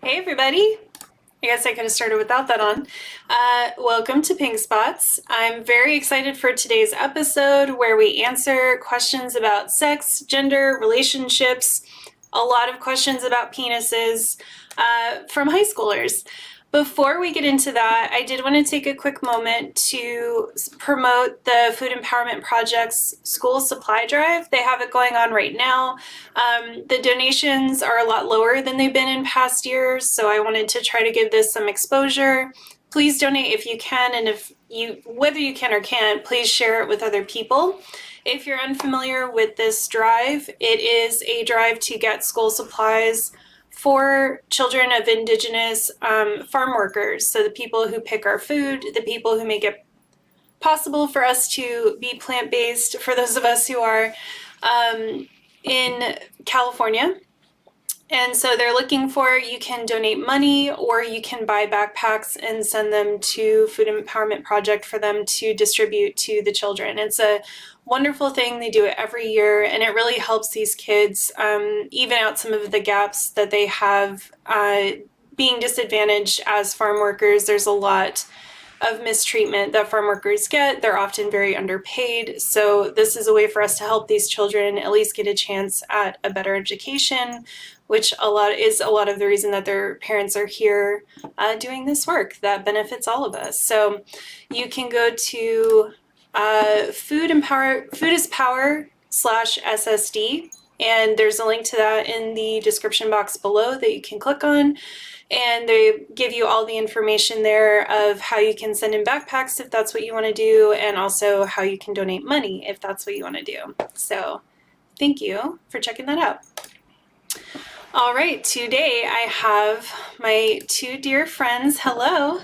Hey everybody! I guess I could have started without that on. Welcome to Pink Spots. I'm very excited for today's episode where we answer questions about sex, gender, relationships, a lot of questions about penises from high schoolers. Before we get into that, I did want to take a quick moment to promote the Food Empowerment Project's school supply drive. They have it going on right now. The donations are a lot lower than they've been in past years, so I wanted to try to give this some exposure. Please donate if you can, and whether you can or can't, please share it with other people. If you're unfamiliar with this drive, it is a drive to get school supplies for children of Indigenous farm workers, so the people who pick our food, the people who make it possible for us to be plant-based, for those of us who are in California. And so they're looking for, you can donate money or you can buy backpacks and send them to Food Empowerment Project for them to distribute to the children. It's a wonderful thing. They do it every year, and it really helps these kids even out some of the gaps that they have being disadvantaged as farm workers. There's a lot of mistreatment that farm workers get. They're often very underpaid. So this is a way for us to help these children at least get a chance at a better education, which is a lot of the reason that their parents are here doing this work that benefits all of us. So you can go to foodispower/SSD, and there's a link to that in the description box below that you can click on. And they give you all the information there of how you can send in backpacks if that's what you want to do, and also how you can donate money if that's what you want to do. So thank you for checking that out. All right, today I have my two dear friends. Hello.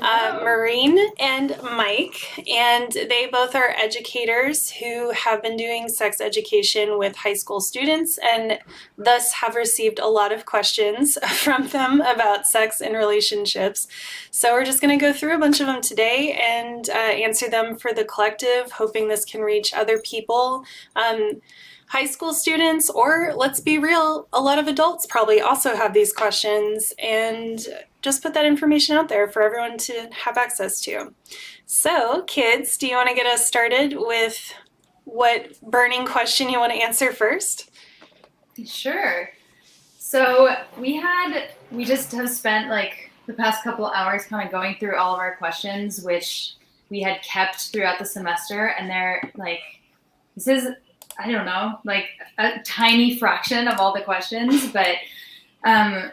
Maureen and Mike, and they both are educators who have been doing sex education with high school students and thus have received a lot of questions from them about sex and relationships. So we're just going to go through a bunch of them today and answer them for the collective, hoping this can reach other people. High school students, or let's be real, a lot of adults probably also have these questions, and just put that information out there for everyone to have access to. So, kids, do you want to get us started with what burning question you want to answer first? Sure. So we just have spent like the past couple hours kind of going through all of our questions, which we had kept throughout the semester, and they're like, this is, I don't know, like a tiny fraction of all the questions, but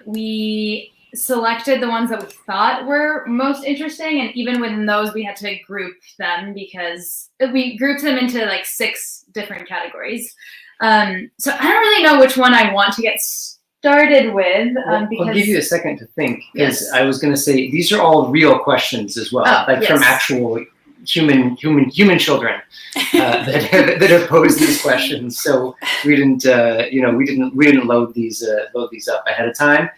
we selected the ones that we thought were most interesting, and even within those we had to group them because we grouped them into like 6 different categories. So I don't really know which one I want to get started with. Because I'll give you a second to think, because yes. I was going to say these are all real questions as well, from actual human children that have posed these questions. So we didn't load these up ahead of time.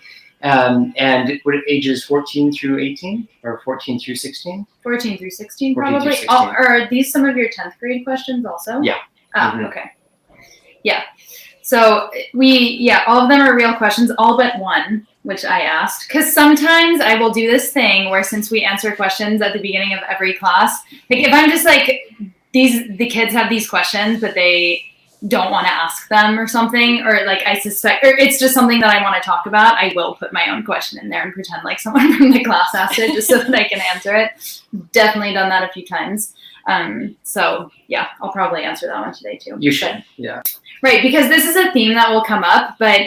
And what ages 14 through 18 or 14 through 16? 14 through 16 probably. 16. Oh, are these some of your 10th grade questions also? Yeah. Okay. Yeah. So all of them are real questions, all but one, which I asked. Because sometimes I will do this thing where, since we answer questions at the beginning of every class, like if I'm just like, the kids have these questions, but they don't want to ask them or something, or like I suspect, or it's just something that I want to talk about, I will put my own question in there and pretend like someone from the class asked it just so that I can answer it. Definitely done that a few times. So yeah, I'll probably answer that one today too. You should, yeah. Right, because this is a theme that will come up, but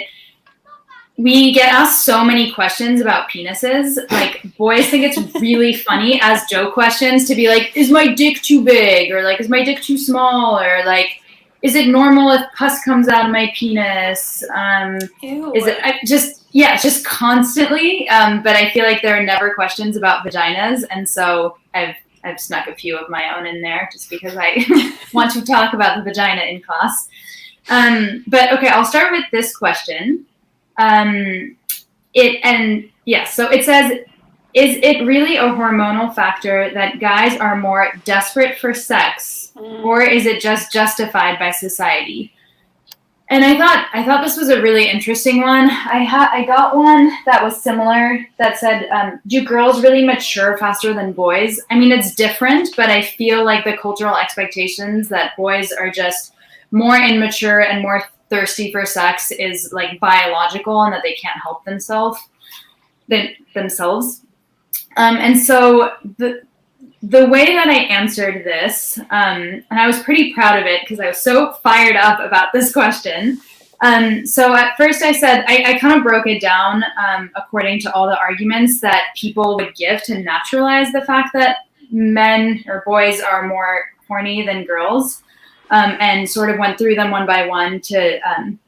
we get asked so many questions about penises. Like, boys think it's really funny as joke questions to be like, is my dick too big? Or like, is my dick too small? Or like, is it normal if pus comes out of my penis? Ew. Is it just constantly? But I feel like there are never questions about vaginas, and so I've snuck a few of my own in there just because I want to talk about the vagina in class. But okay, I'll start with this question. So it says, is it really a hormonal factor that guys are more desperate for sex, or is it just justified by society? And I thought this was a really interesting one. I got one that was similar that said, do girls really mature faster than boys? I mean, it's different, but I feel like the cultural expectations that boys are just more immature and more thirsty for sex is like biological, and that they can't help themselves. And so the way that I answered this, and I was pretty proud of it because I was so fired up about this question. So at first I said, I kind of broke it down according to all the arguments that people would give to naturalize the fact that men or boys are more horny than girls. And sort of went through them one by one to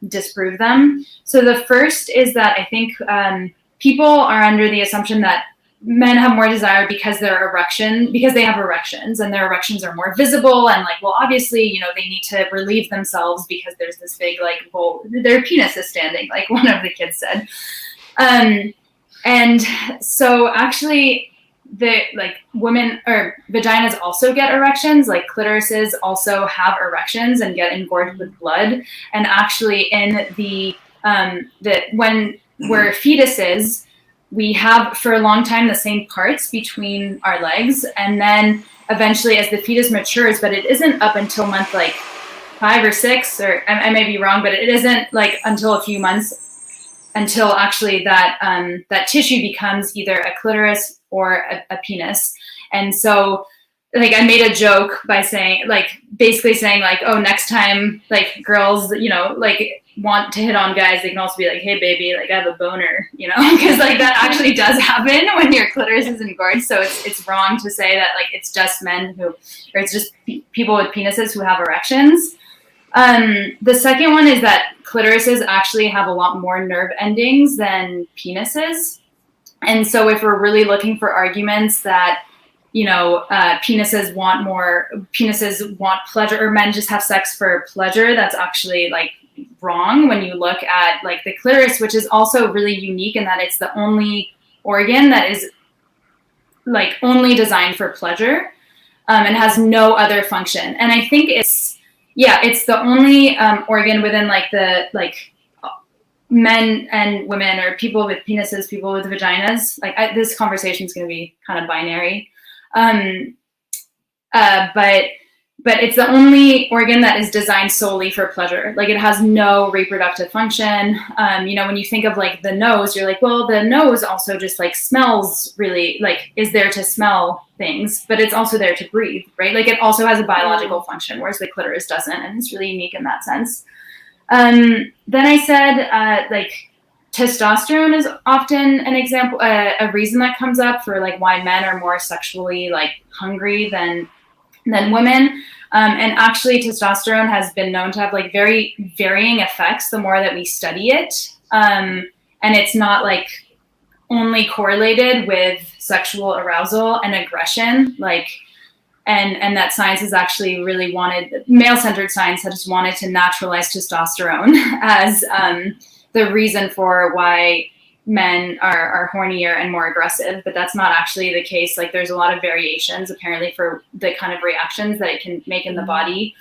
disprove them. So the first is that I think people are under the assumption that men have more desire because they have erections, and their erections are more visible, and like, well, obviously, they need to relieve themselves because there's this big like bowl, their penis is standing, like one of the kids said. And so actually, women or vaginas also get erections, like clitorises also have erections and get engorged with blood. And actually in when we're fetuses, we have for a long time the same parts between our legs, and then eventually as the fetus matures, but it isn't up until month like 5 or 6, or I may be wrong, but it isn't like until a few months until actually that tissue becomes either a clitoris or a penis. And so like I made a joke by saying, like, basically saying like, oh, next time like girls, like want to hit on guys, they can also be like, hey baby, like I have a boner, because like that actually does happen when your clitoris is engorged. So it's wrong to say that like it's just men or it's just people with penises who have erections. The second one is that clitorises actually have a lot more nerve endings than penises. And so if we're really looking for arguments that, penises want pleasure, or men just have sex for pleasure, that's actually like wrong when you look at like the clitoris, which is also really unique in that it's the only organ that is like only designed for pleasure, and has no other function. And I think it's the only organ within men and women, or people with penises, people with vaginas. This conversation is going to be kind of binary, but it's the only organ that is designed solely for pleasure. Like, it has no reproductive function. When you think of like the nose, you're like, well, the nose also just like smells, really, like is there to smell things, but it's also there to breathe, right? Like, it also has a biological function, whereas the clitoris doesn't, and it's really unique in that sense. Then I said, testosterone is often an example, a reason that comes up for like why men are more sexually like hungry than women. And actually testosterone has been known to have like very varying effects the more that we study it. And it's not like only correlated with sexual arousal and aggression, and that science has actually really male-centered science has wanted to naturalize testosterone as the reason for why men are hornier and more aggressive, but that's not actually the case. Like, there's a lot of variations apparently for the kind of reactions that it can make in the body.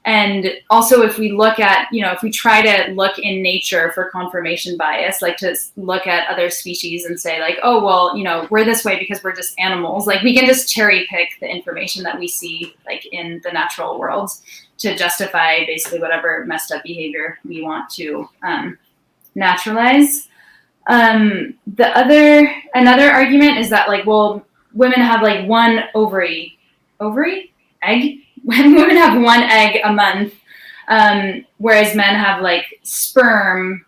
And also, if we look at, if we try to look in nature for confirmation bias, like to look at other species and say like, oh, well, we're this way because we're just animals. Like, we can just cherry pick the information that we see like in the natural world to justify basically whatever messed up behavior we want to naturalize. Another argument is that like, well, women have like one egg. Women have one egg a month, whereas men have like sperm,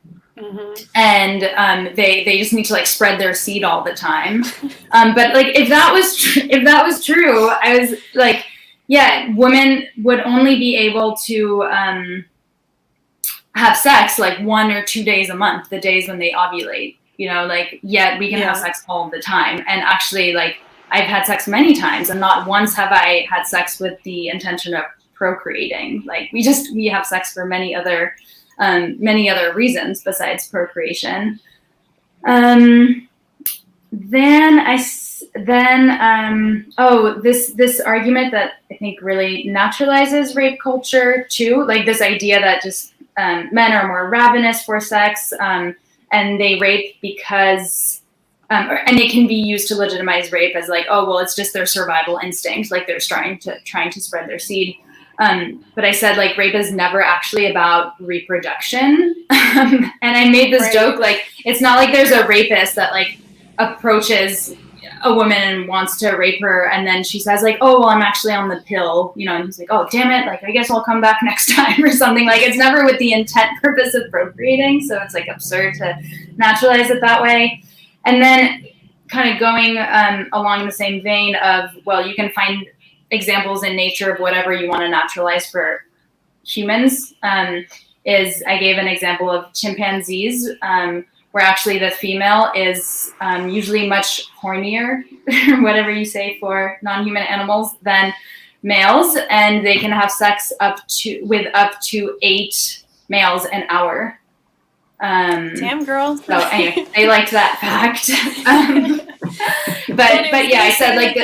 and they just need to like spread their seed all the time. But like, if that was true, I was like, yeah, women would only be able to have sex like 1 or 2 days a month, the days when they ovulate, yet we can have sex all the time. And actually, like, I've had sex many times, and not once have I had sex with the intention of procreating. Like, we have sex for many other reasons besides procreation. This argument that I think really naturalizes rape culture too, like this idea that just men are more ravenous for sex, and they rape because, and it can be used to legitimize rape as like, oh, well, it's just their survival instinct, like they're trying to spread their seed. But I said, like, rape is never actually about reproduction. And I made this joke, like, it's not like there's a rapist that like approaches a woman and wants to rape her, and then she says like, oh, well, I'm actually on the pill, and he's like, oh, damn it, like, I guess I'll come back next time or something. Like, it's never with the intent purpose of procreating, so it's like absurd to naturalize it that way. And then kind of going along the same vein of, well, you can find examples in nature of whatever you want to naturalize for humans. Is I gave an example of chimpanzees, where actually the female is usually much hornier, whatever you say for non-human animals, than males, and they can have sex with up to 8 males an hour. Damn, girl. So anyway, they liked that fact. But yeah, I said like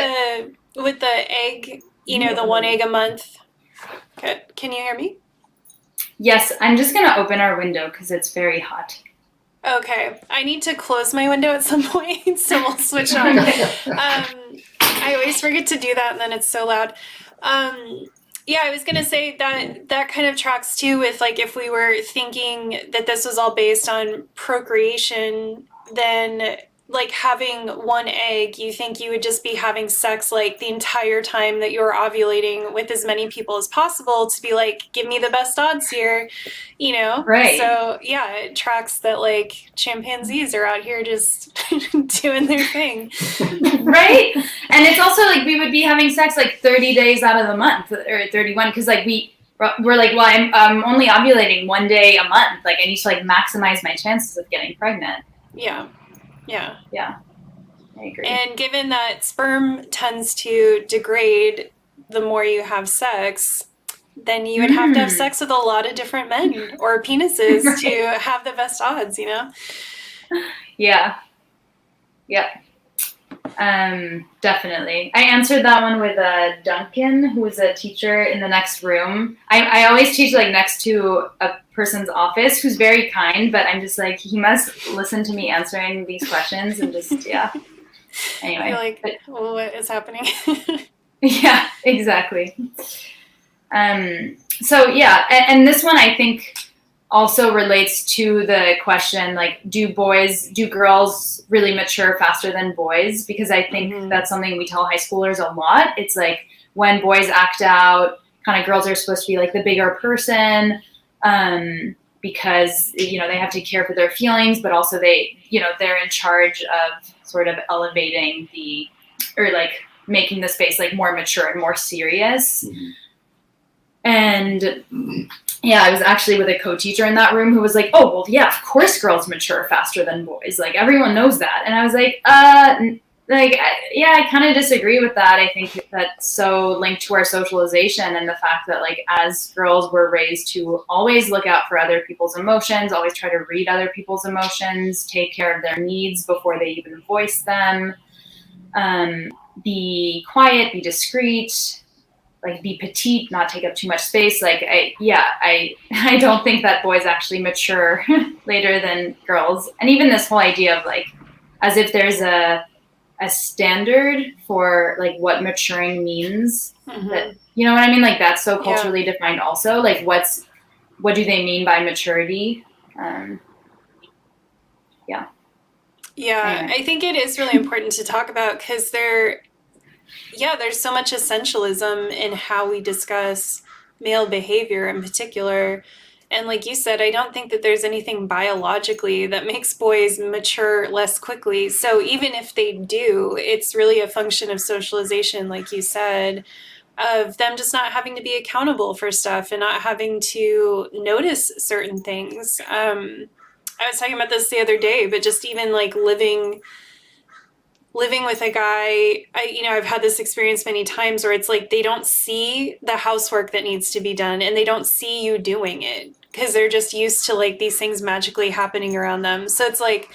with the egg, the 1 egg a month. Can you hear me? Yes, I'm just gonna open our window because it's very hot. Okay, I need to close my window at some point, so we'll switch on. I always forget to do that, and then it's so loud. Yeah, I was going to say that kind of tracks too with, like, if we were thinking that this was all based on procreation, then, like, having 1 egg, you think you would just be having sex, like, the entire time that you're ovulating with as many people as possible to be like, give me the best odds here, Right. So, yeah, it tracks that, like, chimpanzees are out here just doing their thing. Right? And it's also, like, we would be having sex, like, 30 days out of the month, or 31, because, like, we're like, well, I'm only ovulating one day a month. Like I need to like maximize my chances of getting pregnant. Yeah. I agree. And given that sperm tends to degrade the more you have sex, then you would have to have sex with a lot of different men or penises right. to have the best odds, you know? Yeah. Definitely. I answered that one with Duncan, who was a teacher in the next room. I always teach like next to a person's office who's very kind, but I'm just like, he must listen to me answering these questions and just, yeah. Anyway. You're like, well, what is happening? Yeah, exactly. So yeah, and this one I think also relates to the question, like, do girls really mature faster than boys? Because I think that's something we tell high schoolers a lot. It's like when boys act out, kind of girls are supposed to be like the bigger person, because, you know, they have to care for their feelings, but also they, you know, they're in charge of sort of elevating or like making the space like more mature and more serious. And yeah, I was actually with a co-teacher in that room who was like, oh, well, yeah, of course girls mature faster than boys. Like, everyone knows that. And I was like, yeah, I kind of disagree with that. I think that's so linked to our socialization and the fact that, like, as girls, we're raised to always look out for other people's emotions, always try to read other people's emotions, take care of their needs before they even voice them, be quiet, be discreet, like be petite, not take up too much space. Like, I don't think that boys actually mature later than girls. And even this whole idea of like, as if there's a standard for like what maturing means, that, you know what I mean? Like that's so culturally defined also. Like what do they mean by maturity? Anyway. I think it is really important to talk about because there's so much essentialism in how we discuss male behavior in particular. And like you said, I don't think that there's anything biologically that makes boys mature less quickly. So even if they do, it's really a function of socialization, like you said, of them just not having to be accountable for stuff and not having to notice certain things. I was talking about this the other day, but just even like living with a guy, I've had this experience many times where it's like they don't see the housework that needs to be done and they don't see you doing it because they're just used to like these things magically happening around them. So it's like,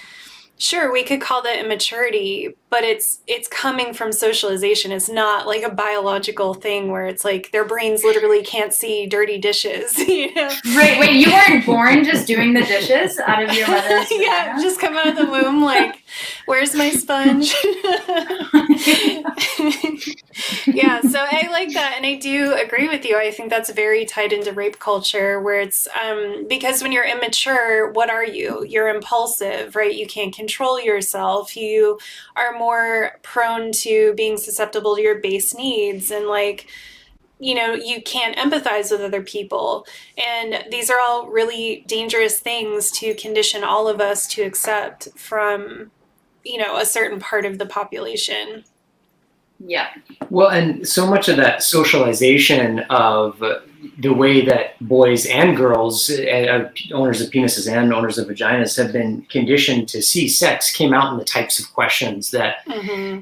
sure, we could call that immaturity, but it's coming from socialization. It's not like a biological thing where it's like their brains literally can't see dirty dishes, you know? Right. Wait, you weren't born just doing the dishes out of your mother's Yeah, just come out of the womb like, where's my sponge? Yeah, so I like that, and I do agree with you. I think that's very tied into rape culture, where it's because when you're immature, what are you? You're impulsive, right? You can't control yourself. You are more prone to being susceptible to your base needs, and like, you can't empathize with other people. And these are all really dangerous things to condition all of us to accept from, a certain part of the population. Yeah. Well, and so much of that socialization of the way that boys and girls, owners of penises and owners of vaginas, have been conditioned to see sex came out in the types of questions that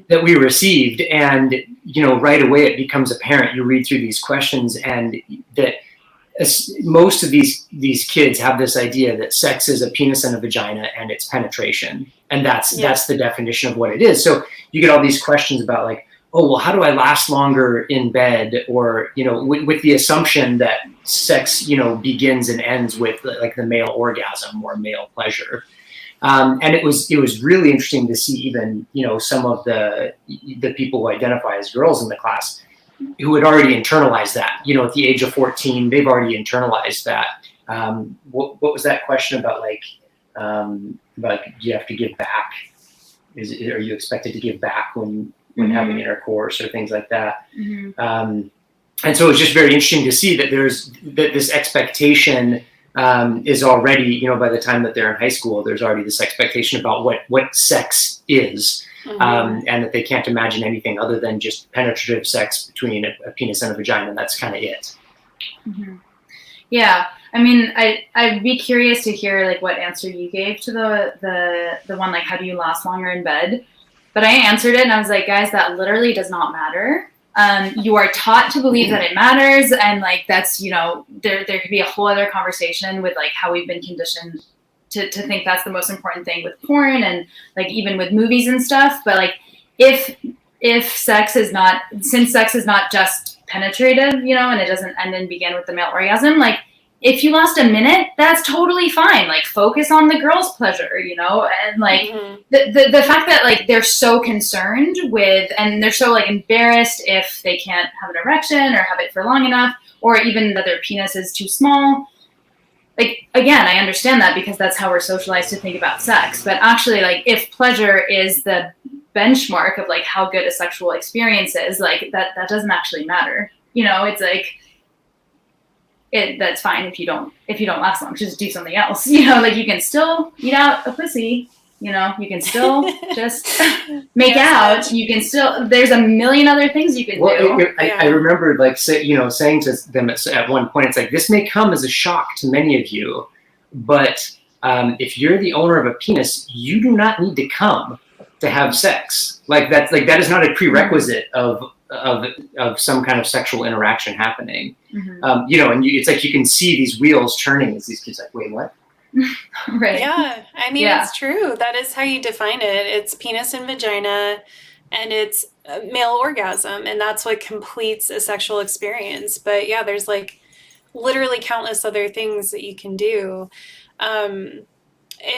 that we received. And, right away it becomes apparent. You read through these questions and that most of these kids have this idea that sex is a penis and a vagina and it's penetration. And that's the definition of what it is. So you get all these questions about like, oh, well, how do I last longer in bed? Or, with the assumption that sex, begins and ends with like the male orgasm or male pleasure. And it was really interesting to see even, some of the people who identify as girls in the class who had already internalized that, at the age of 14, they've already internalized that. What was that question about? Like, do you have to give back? Are you expected to give back when having intercourse or things like that? And so it was just very interesting to see that this expectation is already, by the time that they're in high school, there's already this expectation about what sex is, and that they can't imagine anything other than just penetrative sex between a penis and a vagina. And that's kind of it. Yeah. I mean, I'd be curious to hear like what answer you gave to the one, like, how do you last longer in bed? But I answered it and I was like, guys, that literally does not matter. You are taught to believe that it matters. And like, that's, you know, there could be a whole other conversation with like how we've been conditioned to think that's the most important thing with porn and like even with movies and stuff. But like, if sex is not, since sex is not just penetrative, you know, and it doesn't end and begin with the male orgasm, like, if you lost a minute, that's totally fine. Like, focus on the girl's pleasure, you know? And like the fact that like they're so concerned with, and they're so like embarrassed if they can't have an erection or have it for long enough, or even that their penis is too small. Like, again, I understand that because that's how we're socialized to think about sex. But actually, like, if pleasure is the benchmark of like how good a sexual experience is, like that doesn't actually matter. You know, it's like, that's fine if you don't last long. Just do something else. You know, like you can still eat out a pussy. You know, you can still just make out. You can still. There's a million other things you can do. I remember like saying to them at one point, it's like, this may come as a shock to many of you, but if you're the owner of a penis, you do not need to come to have sex. Like that is not a prerequisite of some kind of sexual interaction happening. You know, and it's like you can see these wheels turning as these kids like, wait, what? Right. Yeah, I mean, it's true. That is how you define it. It's penis and vagina, and it's male orgasm, and that's what completes a sexual experience. But yeah, there's like literally countless other things that you can do. And,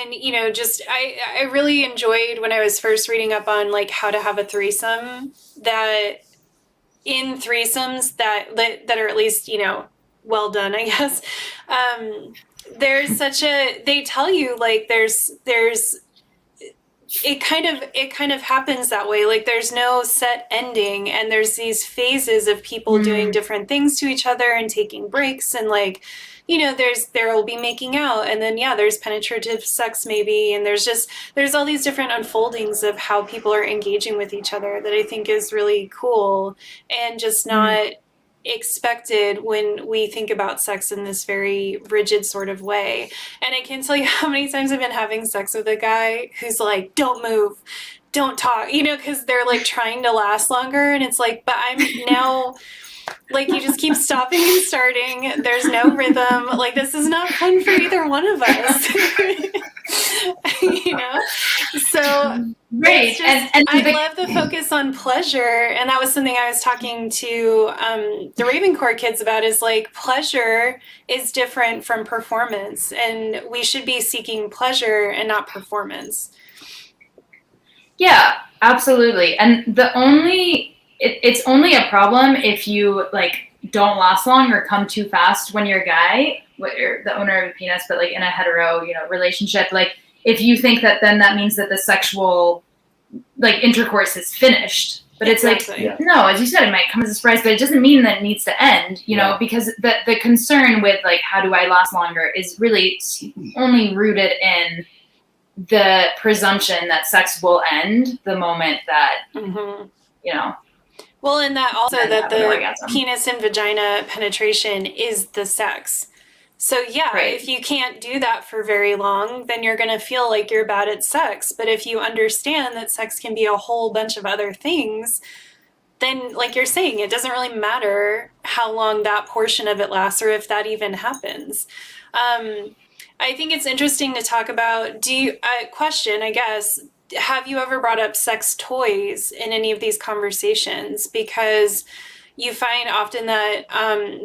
you know, just I really enjoyed when I was first reading up on like how to have a threesome, that in threesomes that are at least, you know, well done, I guess. There's they tell you like there's it kind of happens that way. Like there's no set ending, and there's these phases of people doing different things to each other and taking breaks, and like, you know, there will be making out, and then there's penetrative sex maybe, and there's all these different unfoldings of how people are engaging with each other that I think is really cool and just not expected when we think about sex in this very rigid sort of way. And I can't tell you how many times I've been having sex with a guy who's like, don't move, don't talk, you know, because they're like trying to last longer, and it's like, but I'm now like, you just keep stopping and starting. There's no rhythm. Like, this is not fun for either one of us. You know? So, right. And I love the focus on pleasure. And that was something I was talking to the Ravencore kids about, is like, pleasure is different from performance. And we should be seeking pleasure and not performance. Yeah, absolutely. And it's only a problem if you like don't last long or come too fast when you're a guy, you're the owner of a penis, but like in a hetero, you know, relationship. Like if you think that then that means that the sexual like intercourse is finished, but it's like, no, as you said, it might come as a surprise, but it doesn't mean that it needs to end, you know, because the concern with like, how do I last longer is really only rooted in the presumption that sex will end the moment that, you know. Well, and that also that the penis and vagina penetration is the sex. So if you can't do that for very long, then you're going to feel like you're bad at sex. But if you understand that sex can be a whole bunch of other things, then like you're saying, it doesn't really matter how long that portion of it lasts or if that even happens. I think it's interesting to talk about, question, I guess, have you ever brought up sex toys in any of these conversations? Because you find often that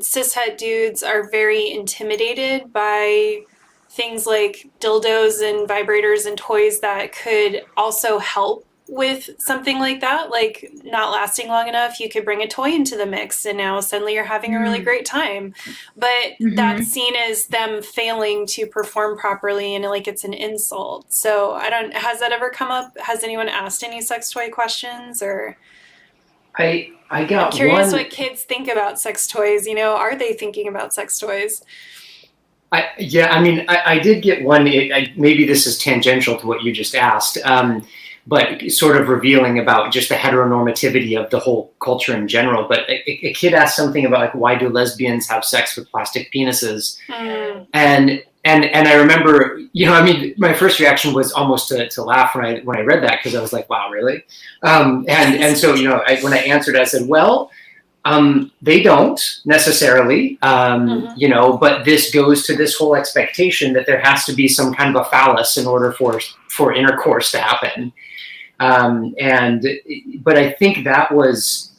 cishet dudes are very intimidated by things like dildos and vibrators and toys that could also help with something like that, like not lasting long enough. You could bring a toy into the mix and now suddenly you're having a really great time. But that's seen as them failing to perform properly, and like it's an insult. So has that ever come up? Has anyone asked any sex toy questions? Or I got I'm curious what kids think about sex toys. You know, are they thinking about sex toys? I mean, I did get one. Maybe this is tangential to what you just asked. but sort of revealing about just the heteronormativity of the whole culture in general. But a kid asked something about like, why do lesbians have sex with plastic penises? And I remember, my first reaction was almost to laugh when I read that, because I was like, wow, really? And so, when I answered, I said, well, they don't necessarily, but this goes to this whole expectation that there has to be some kind of a phallus in order for intercourse to happen. But I think that was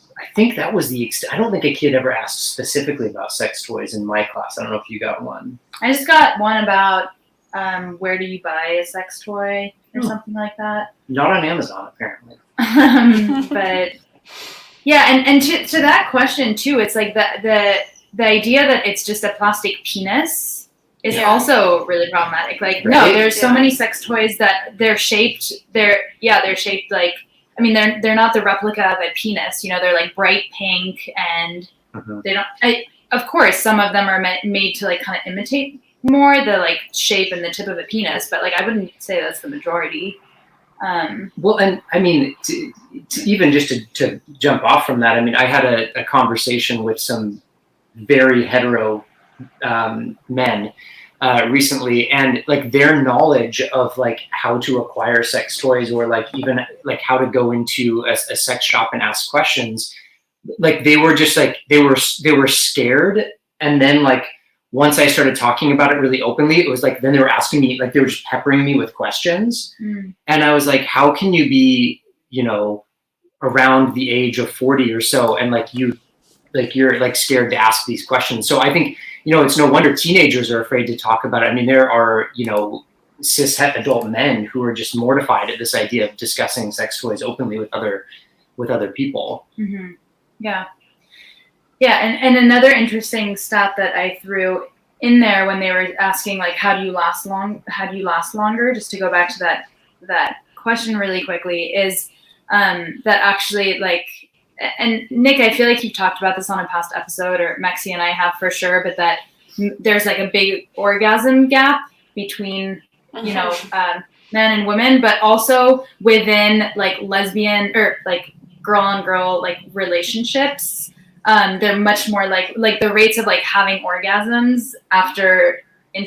the extent. I don't think a kid ever asked specifically about sex toys in my class. I don't know if you got one. I just got one about where do you buy a sex toy or something like that. Not on Amazon, apparently. But yeah, and to that question too, it's like the idea that it's just a plastic penis is also really problematic. Like, no, there's so many sex toys that they're shaped like, I mean, they're not the replica of a penis, they're like bright pink, and they don't, of course, some of them are made to like kind of imitate more the like shape and the tip of a penis, but like, I wouldn't say that's the majority. Well, and I mean, to even just to jump off from that, I mean, I had a conversation with some very hetero men recently, and like their knowledge of like how to acquire sex toys, or like even like how to go into a sex shop and ask questions, like they were just like they were scared, and then like once I started talking about it really openly, it was like then they were asking me, like they were just peppering me with questions, and I was like, how can you be around the age of 40 or so, and you're like scared to ask these questions? So I think it's no wonder teenagers are afraid to talk about it. I mean, there are cis het adult men who are just mortified at this idea of discussing sex toys openly with other people. Yeah. And another interesting stat that I threw in there when they were asking like how do you last longer, just to go back to that question really quickly, is that actually, like, and Nick, I feel like you've talked about this on a past episode, or Mexi and I have for sure, but that there's like a big orgasm gap between men and women, but also within like lesbian or like girl on girl like relationships. They're much more like the rates of like having orgasms after in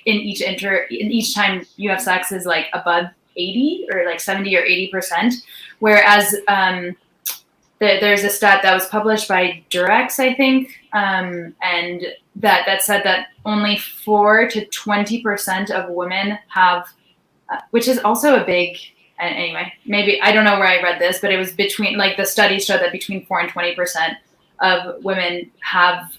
each time you have sex is like above 80 or like 70 or 80%, whereas there's a stat that was published by Durex, I think, and that said that only 4 to 20% of women have, which is also a big. Anyway, maybe I don't know where I read this, but it was between like the studies showed that between 4 and 20% of women have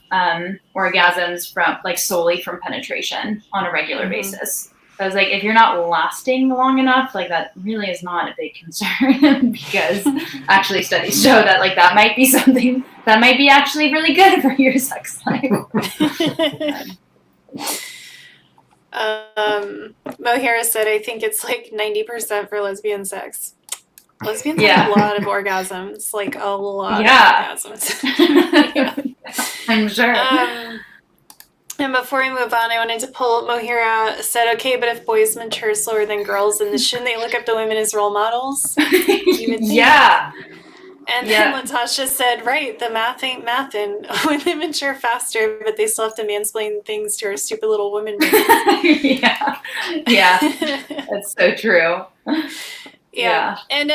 orgasms from like solely from penetration on a regular basis. So I was like, if you're not lasting long enough, like that really is not a big concern, because actually studies show that like that might be something that might be actually really good for your sex life. Mo Harris said, I think it's like 90% for lesbian sex. Lesbians have a lot of orgasms, like a lot of orgasms. I'm sure. And before we move on, I wanted to pull Mohira said, okay, but if boys mature slower than girls, then shouldn't they look up to women as role models? Yeah. And then Latasha said, right, the math ain't mathin'. Women mature faster, but they still have to mansplain things to our stupid little women. Yeah, that's so true. Yeah. And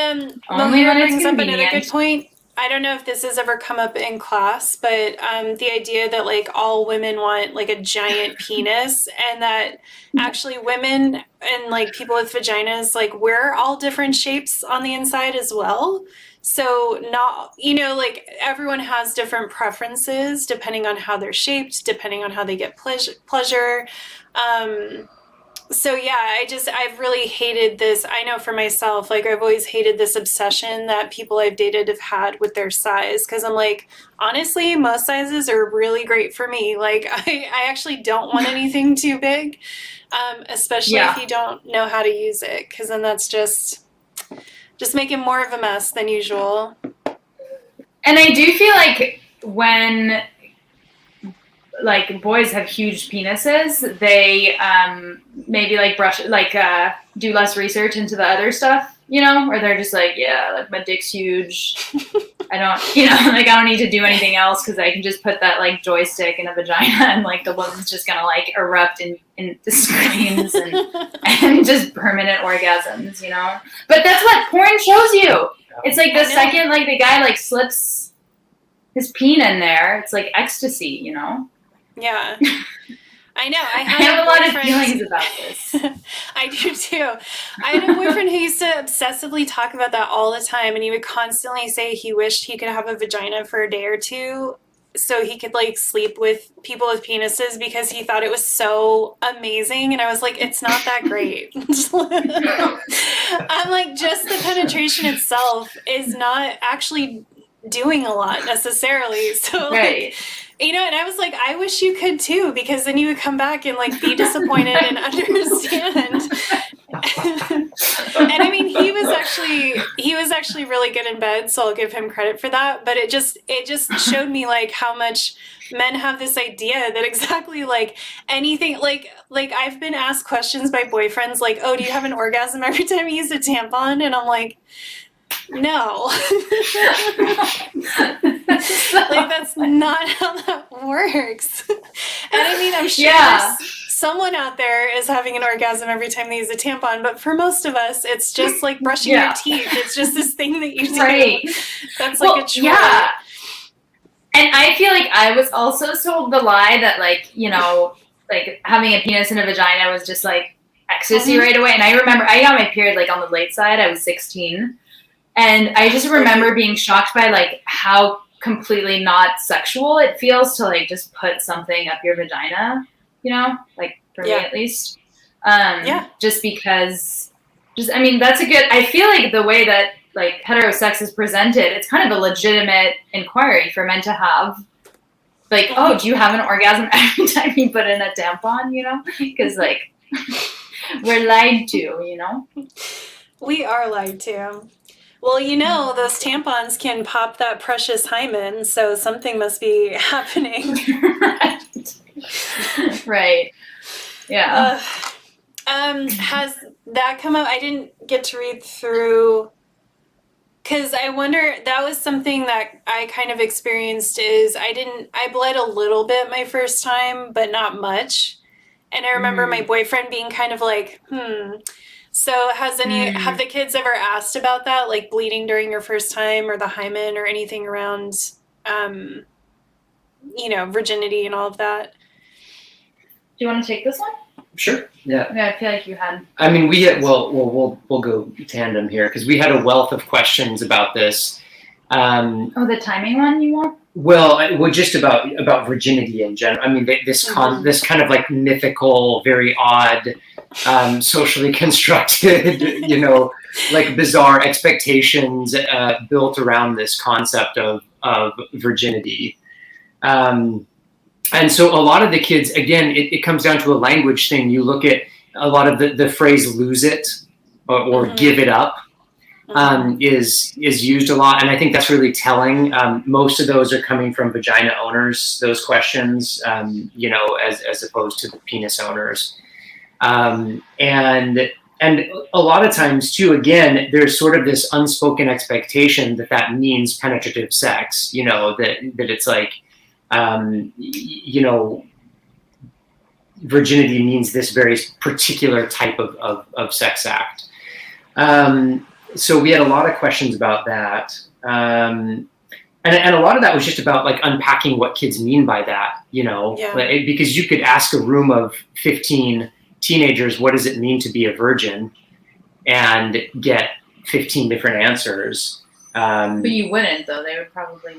Mohira brings up another good point. I don't know if this has ever come up in class, but the idea that like all women want like a giant penis, and that actually women and like people with vaginas, like we're all different shapes on the inside as well. So not, like everyone has different preferences depending on how they're shaped, depending on how they get pleasure. So yeah, I've really hated this. I know for myself, like I've always hated this obsession that people I've dated have had with their size. Cause I'm like, honestly, most sizes are really great for me. Like I actually don't want anything too big, especially if you don't know how to use it. Cause then that's just making more of a mess than usual. And I do feel like when like boys have huge penises, they maybe like do less research into the other stuff, you know, or they're just like, yeah, like my dick's huge. I don't, you know, like I don't need to do anything else because I can just put that like joystick in a vagina and like the woman's just gonna like erupt in screams and just permanent orgasms, you know. But that's what porn shows you. It's like the second like the guy like slips his peen in there, it's like ecstasy, you know. Yeah. I know. I have a lot of feelings about this. I do too. I had a boyfriend who used to obsessively talk about that all the time, and he would constantly say he wished he could have a vagina for a day or two so he could like sleep with people with penises because he thought it was so amazing. And I was like, it's not that great. I'm like, just the penetration itself is not actually doing a lot necessarily. So right. You know, and I was like, I wish you could too, because then you would come back and like be disappointed and understand. And I mean, he was actually really good in bed, so I'll give him credit for that. But it just showed me like how much men have this idea that exactly like anything like I've been asked questions by boyfriends like, oh, do you have an orgasm every time you use a tampon? And I'm like, no. Like that's not how that works. And I mean, I'm sure someone out there is having an orgasm every time they use a tampon, but for most of us it's just like brushing your teeth. It's just this thing that you do. Right. That's like a chore. Yeah. And I feel like I was also sold the lie that like, you know, like having a penis and a vagina was just like ecstasy right away. And I remember I got my period like on the late side. I was 16. And I just remember being shocked by like how completely not sexual it feels to like just put something up your vagina, you know, like for me at least. Just because, I mean, that's a good, I feel like the way that like heterosex is presented, it's kind of a legitimate inquiry for men to have. Like, oh, do you have an orgasm every time you put in a tampon, you know? Because like, we're lied to, you know? We are lied to. Well, you know, those tampons can pop that precious hymen, so something must be happening. Right. Yeah. Has that come up? I didn't get to read through, because I wonder, that was something that I kind of experienced is I bled a little bit my first time, but not much. And I remember my boyfriend being kind of like, So have the kids ever asked about that, like bleeding during your first time or the hymen or anything around, you know, virginity and all of that? Do you want to take this one? Sure. Yeah. Yeah, I feel like you had. I mean, we'll go tandem here because we had a wealth of questions about this. The timing one you want? Well, just about virginity in general. I mean, this kind of like mythical, very odd, socially constructed, you know, like bizarre expectations built around this concept of virginity. And so a lot of the kids, again, it comes down to a language thing. You look at a lot of the phrase "lose it" or "give it up." Is used a lot, and I think that's really telling. Most of those are coming from vagina owners. Those questions, you know, as opposed to the penis owners, and a lot of times too. Again, there's sort of this unspoken expectation that means penetrative sex. You know, that it's like, you know, virginity means this very particular type of sex act. So we had a lot of questions about that. And a lot of that was just about like unpacking what kids mean by that, you know, because you could ask a room of 15 teenagers, what does it mean to be a virgin, and get 15 different answers. But you wouldn't though. They would probably.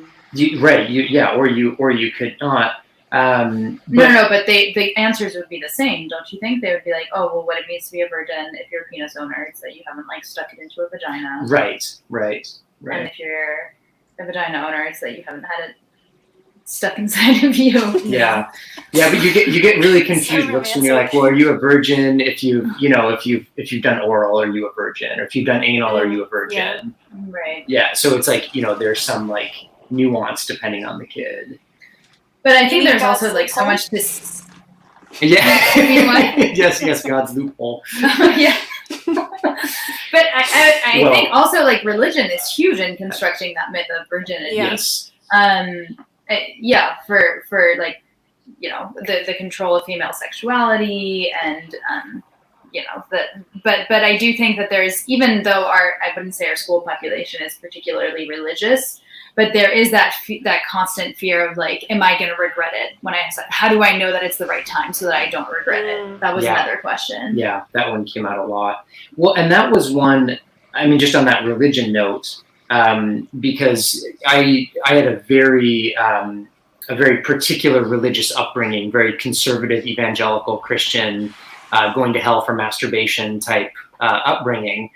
Or you could not. No, but the answers would be the same, don't you think? They would be like, oh, well, what it means to be a virgin if you're a penis owner is that you haven't like stuck it into a vagina. Right. And if you're a vagina owner, it's that you haven't had it stuck inside of you. Yeah, but you get really confused looks when you're like, well, are you a virgin? If you've done oral, are you a virgin? Or if you've done anal, are you a virgin? Right. Yeah, so it's like, you know, there's some like nuance depending on the kid. But I think there's God's also like so loophole? much this. Yeah. You mean what? yes, God's loophole. Yeah. But I Well- think also like religion is huge in constructing that myth of virginity. Yeah. Yes. For like, you know, the control of female sexuality and but I do think that there's, even though I wouldn't say our school population is particularly religious, but there is that constant fear of like, am I going to regret it when I decide? How do I know that it's the right time so that I don't regret it? That was Yeah. another question. Yeah, that one came out a lot. Well, and that was one, I mean, just on that religion note, because I had a very particular religious upbringing, very conservative evangelical Christian, going to hell for masturbation type upbringing.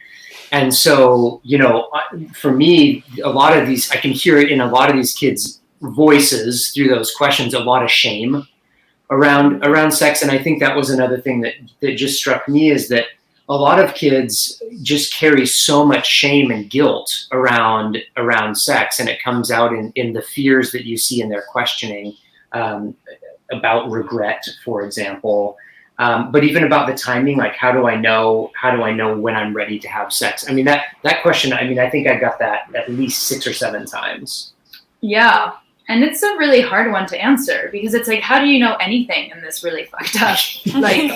And so, you know, for me, a lot of these, I can hear it in a lot of these kids' voices through those questions, a lot of shame around sex. And I think that was another thing that just struck me, is that a lot of kids just carry so much shame and guilt around sex, and it comes out in the fears that you see in their questioning, about regret, for example. But even about the timing, like how do I know when I'm ready to have sex? I mean, that question, I mean, I think I got that at least 6 or 7 times. Yeah. And it's a really hard one to answer, because it's like, how do you know anything in this really fucked up like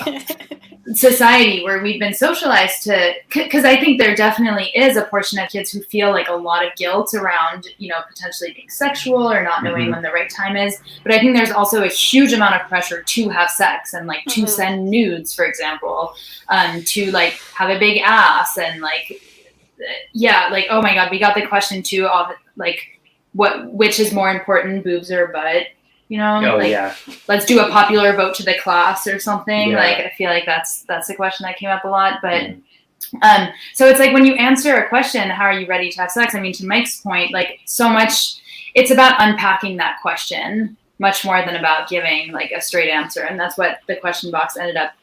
society where we've been socialized to? Because I think there definitely is a portion of kids who feel like a lot of guilt around, you know, potentially being sexual or not knowing when the right time is. But I think there's also a huge amount of pressure to have sex and like to send nudes, for example, to like have a big ass and like, yeah, like, oh my God, we got the question too of like, which is more important, boobs or butt? You know, let's do a popular vote to the class or something. Yeah. Like, I feel like that's a question that came up a lot. But so it's like when you answer a question, how are you ready to have sex? I mean, to Mike's point, like so much, it's about unpacking that question much more than about giving like a straight answer. And that's what the question box ended up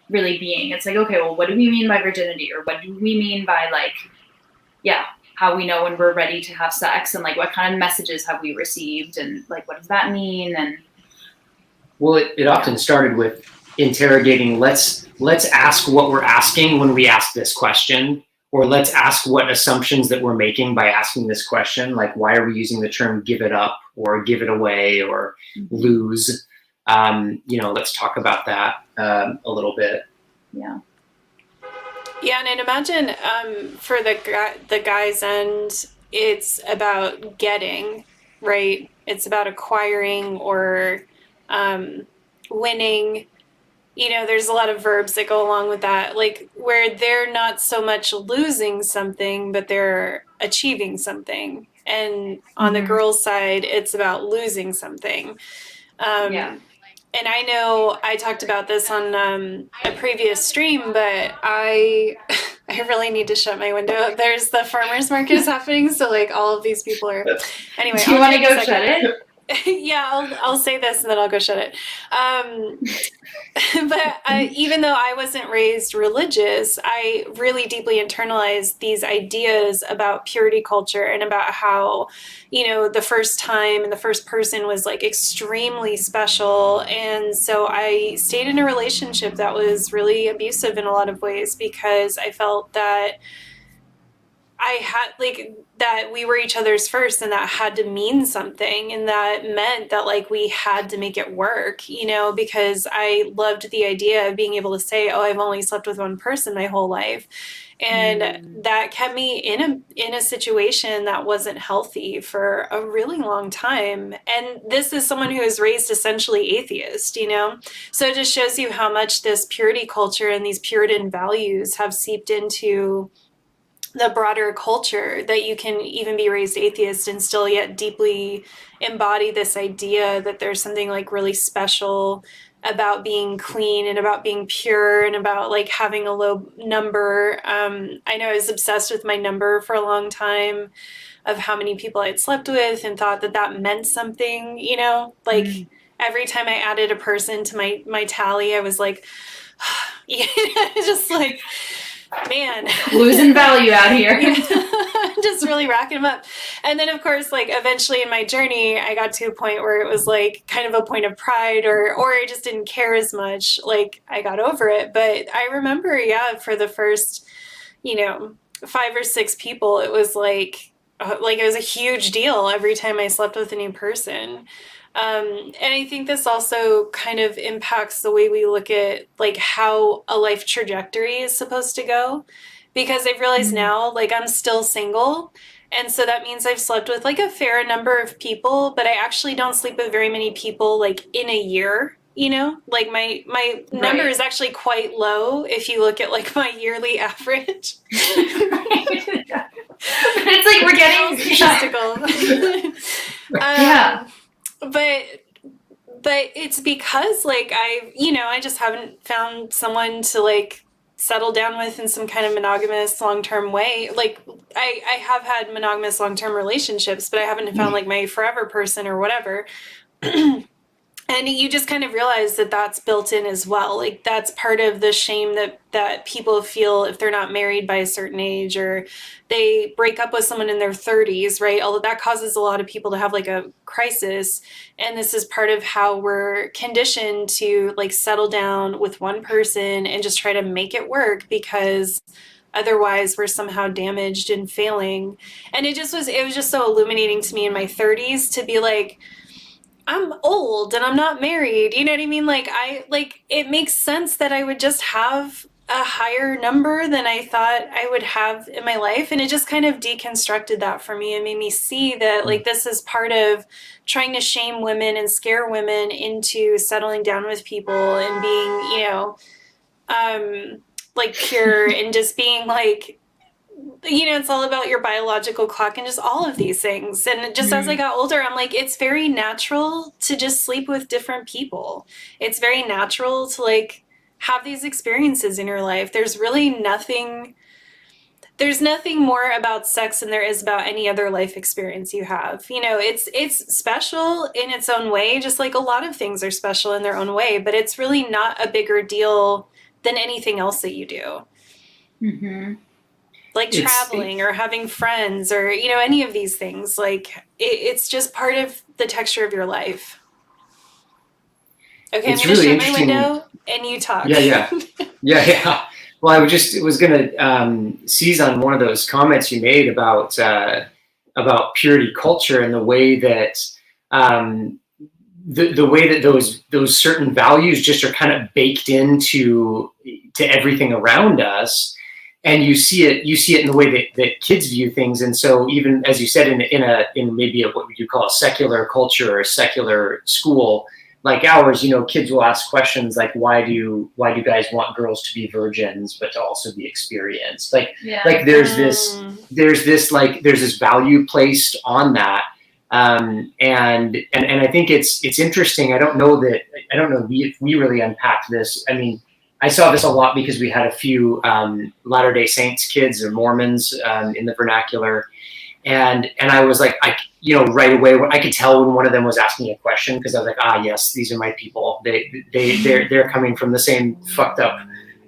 really being. It's like, okay, well, what do we mean by virginity? Or what do we mean by like, how we know when we're ready to have sex, and like what kind of messages have we received, and like what does that mean? And well, it often started with interrogating, let's ask what we're asking when we ask this question, or let's ask what assumptions that we're making by asking this question, like why are we using the term give it up or give it away or lose? You know, let's talk about that a little bit. Yeah, and I'd imagine for the guy's end, it's about getting, right? It's about acquiring or winning. You know, there's a lot of verbs that go along with that, like where they're not so much losing something, but they're achieving something. And on the girl's side, it's about losing something. And I know I talked about this on a previous stream, but I really need to shut my window. There's the farmer's market is happening, so like all of these people are. Anyway, do you want to go shut it? Yeah, I'll say this and then I'll go shut it. But even though I wasn't raised religious, I really deeply internalized these ideas about purity culture and about how, you know, the first time and the first person was like extremely special. And so I stayed in a relationship that was really abusive in a lot of ways because I felt that I had like that we were each other's first, and that had to mean something, and that meant that like we had to make it work, you know, because I loved the idea of being able to say, oh, I've only slept with one person my whole life. And that kept me in a situation that wasn't healthy for a really long time. And this is someone who is raised essentially atheist, you know? So it just shows you how much this purity culture and these Puritan values have seeped into the broader culture, that you can even be raised atheist and still yet deeply embody this idea that there's something like really special about being clean and about being pure and about like having a low number. I know I was obsessed with my number for a long time of how many people I'd slept with and thought that that meant something, you know, like every time I added a person to my tally, I was like, just like, man, losing value out here. just really racking them up. And then of course, like eventually in my journey, I got to a point where it was like kind of a point of pride, or I just didn't care as much. Like I got over it. But I remember, yeah, for the first, 5 or 6 people, it was like it was a huge deal every time I slept with a new person. And I think this also kind of impacts the way we look at like how a life trajectory is supposed to go, because I've realized now, like I'm still single. And so that means I've slept with like a fair number of people, but I actually don't sleep with very many people like in a year. Like my number is actually quite low if you look at like my yearly average. It's like we're getting statistical. Yeah. But it's because like I just haven't found someone to like settle down with in some kind of monogamous long-term way. Like I have had monogamous long-term relationships, but I haven't found like my forever person or whatever. And you just kind of realize that that's built in as well. Like that's part of the shame that people feel if they're not married by a certain age, or they break up with someone in their 30s, right? Although that causes a lot of people to have like a crisis. And this is part of how we're conditioned to like settle down with one person and just try to make it work, because otherwise we're somehow damaged and failing. And it was just so illuminating to me in my 30s to be like, I'm old and I'm not married. You know what I mean? Like it makes sense that I would just have a higher number than I thought I would have in my life. And it just kind of deconstructed that for me and made me see that like this is part of trying to shame women and scare women into settling down with people and being, like pure and just being like, it's all about your biological clock and just all of these things. And just as I got older, I'm like, it's very natural to just sleep with different people. It's very natural to like have these experiences in your life. There's nothing more about sex than there is about any other life experience you have. It's special in its own way, just like a lot of things are special in their own way, but it's really not a bigger deal than anything else that you do. Mm-hmm. Like traveling or having friends or, any of these things. Like it's just part of the texture of your life. Okay, I'm going to shut my window and you talk. Yeah. Well, I was going to seize on one of those comments you made about purity culture and the way that the way that those certain values just are kind of baked into everything around us. And you see it in the way that kids view things. And so even as you said, in maybe what would you call a secular culture or a secular school like ours, kids will ask questions like, why do guys want girls to be virgins, but to also be experienced? Like there's this value placed on that. And I think it's interesting. I don't know if we really unpacked this. I mean, I saw this a lot because we had a few Latter-day Saints kids or Mormons in the vernacular. And I was like, right away, I could tell when one of them was asking a question, because I was like, yes, these are my people. They're coming from the same fucked up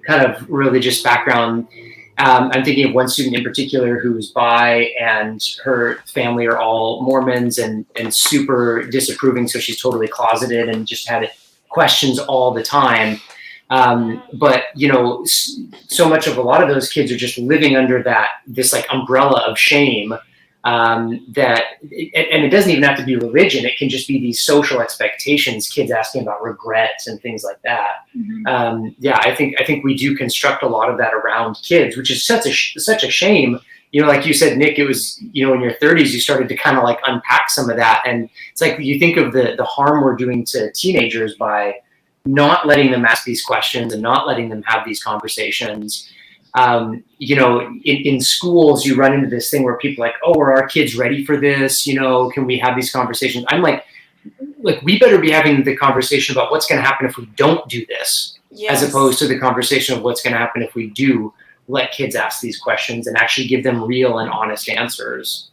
kind of religious background. I'm thinking of one student in particular who's bi, and her family are all Mormons and super disapproving. So she's totally closeted and just had questions all the time. But so much of a lot of those kids are just living under this like umbrella of shame, and it doesn't even have to be religion. It can just be these social expectations, kids asking about regrets and things like that. Mm-hmm. I think we do construct a lot of that around kids, which is such a shame. Like you said, Nick, it was, in your 30s, you started to kind of like unpack some of that. And it's like, you think of the harm we're doing to teenagers by not letting them ask these questions and not letting them have these conversations. In schools, you run into this thing where people are like, oh, are our kids ready for this? Can we have these conversations? I'm like, we better be having the conversation about what's going to happen if we don't do this, as opposed to the conversation of what's going to happen if we do let kids ask these questions and actually give them real and honest answers.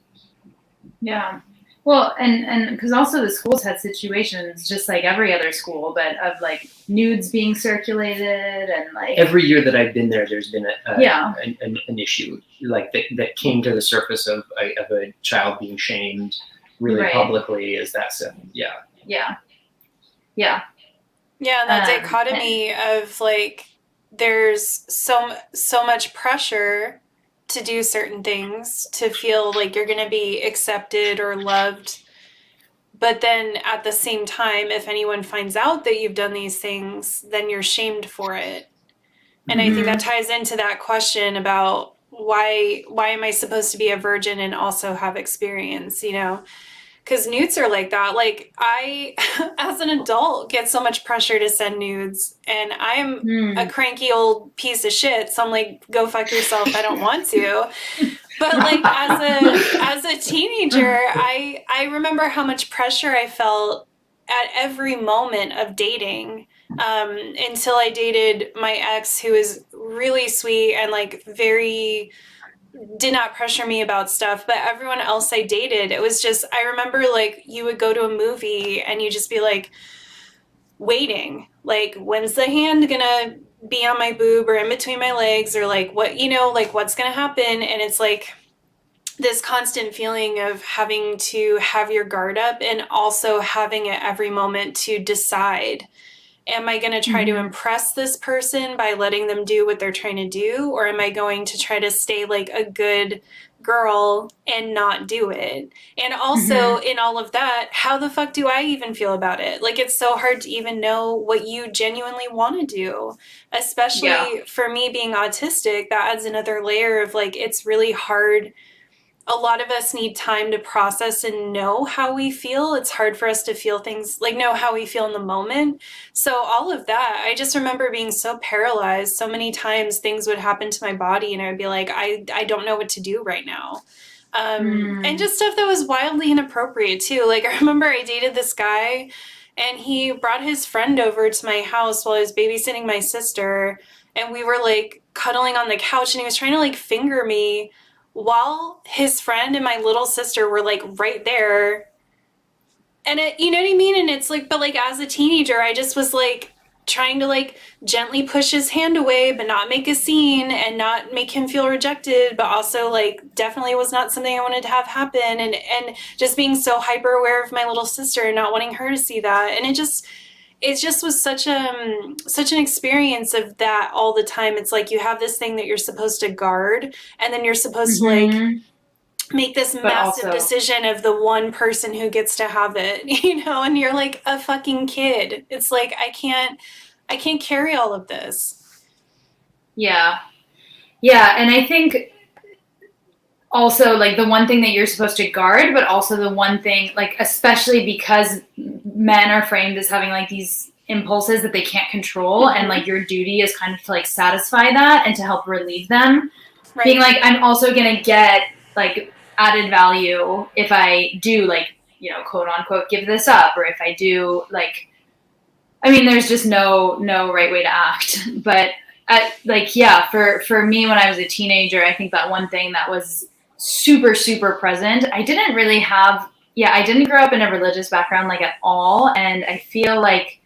Yeah. Well, and because also the schools had situations just like every other school, but of like nudes being circulated and like every year that I've been there, there's been an issue like that came to the surface of a child being shamed really publicly. Is that so? Yeah. Yeah, that dichotomy of like there's so much pressure to do certain things, to feel like you're going to be accepted or loved. But then at the same time, if anyone finds out that you've done these things, then you're shamed for it. And I think that ties into that question about why am I supposed to be a virgin and also have experience, you know? Because nudes are like that. Like I, as an adult, get so much pressure to send nudes, and I'm a cranky old piece of shit. So I'm like, go fuck yourself. I don't want to. But like as a teenager, I remember how much pressure I felt at every moment of dating. Until I dated my ex, who was really sweet and like did not pressure me about stuff, but everyone else I dated, it was just, I remember like you would go to a movie and you just be like waiting, like when's the hand gonna be on my boob or in between my legs, or like what, you know, like what's gonna happen. And it's like this constant feeling of having to have your guard up and also having at every moment to decide, am I going to try to impress this person by letting them do what they're trying to do? Or am I going to try to stay like a good girl and not do it? And also in all of that, how the fuck do I even feel about it? Like, it's so hard to even know what you genuinely want to do, especially for me being autistic. That adds another layer of like, it's really hard. A lot of us need time to process and know how we feel. It's hard for us to feel things, like know how we feel in the moment. So all of that, I just remember being so paralyzed. So many times things would happen to my body and I would be like, I don't know what to do right now. And just stuff that was wildly inappropriate too. Like I remember I dated this guy and he brought his friend over to my house while I was babysitting my sister. And we were like cuddling on the couch and he was trying to like finger me while his friend and my little sister were like right there. And it, you know what I mean? And it's like, but like as a teenager, I just was like trying to like gently push his hand away, but not make a scene and not make him feel rejected, but also like definitely was not something I wanted to have happen. And just being so hyper aware of my little sister and not wanting her to see that. And it just was such an experience of that all the time. It's like you have this thing that you're supposed to guard, and then you're supposed to like make this massive decision of the one person who gets to have it, you know, and you're like a fucking kid. It's like I can't carry all of this. Yeah, and I think also like the one thing that you're supposed to guard, but also the one thing, like especially because men are framed as having like these impulses that they can't control, and like your duty is kind of to like satisfy that and to help relieve them. Right. Being like, I'm also gonna get like added value if I do like, you know, quote unquote give this up, or if I do like, I mean, there's just no right way to act. But for me when I was a teenager, I think that one thing that was super present, I didn't grow up in a religious background like at all, and I feel like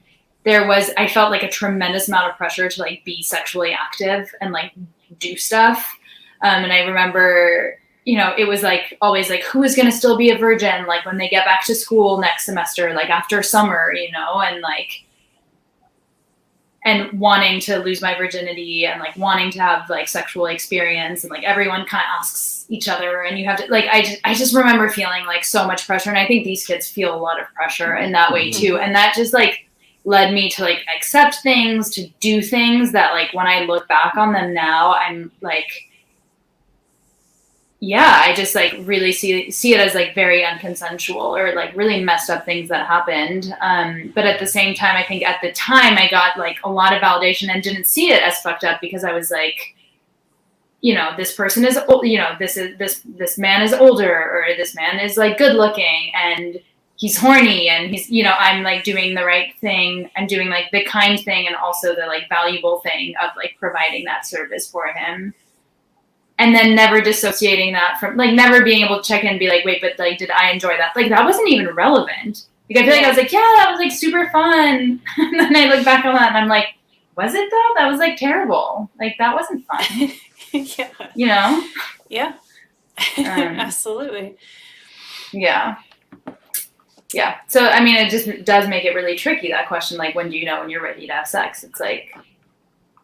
I felt like a tremendous amount of pressure to like be sexually active and like do stuff. And I remember, you know, it was like always like, who is going to still be a virgin? Like when they get back to school next semester, like after summer, you know, and wanting to lose my virginity and like wanting to have like sexual experience, and like everyone kind of asks each other, and you have to like, I just remember feeling like so much pressure. And I think these kids feel a lot of pressure in that way too. And that just like led me to like accept things, to do things that like when I look back on them now, I'm like, yeah, I just like really see it as like very unconsensual or like really messed up things that happened. But at the same time, I think at the time I got like a lot of validation and didn't see it as fucked up, because I was like, you know, this person is, you know, this man is older, or this man is like good looking and he's horny, and he's, you know, I'm like doing the right thing. I'm doing like the kind thing and also the like valuable thing of like providing that service for him. and then never dissociating that from, like, never being able to check in and be like, wait, but like, did I enjoy that? Like, that wasn't even relevant. Like, I feel like I was like, yeah, that was like super fun. And then I look back on that and I'm like, was it though? That was like terrible. Like, that wasn't fun. Yeah. You know? Yeah. Absolutely. Yeah. Yeah. So, I mean, it just does make it really tricky, that question, like, when do you know when you're ready to have sex? It's like,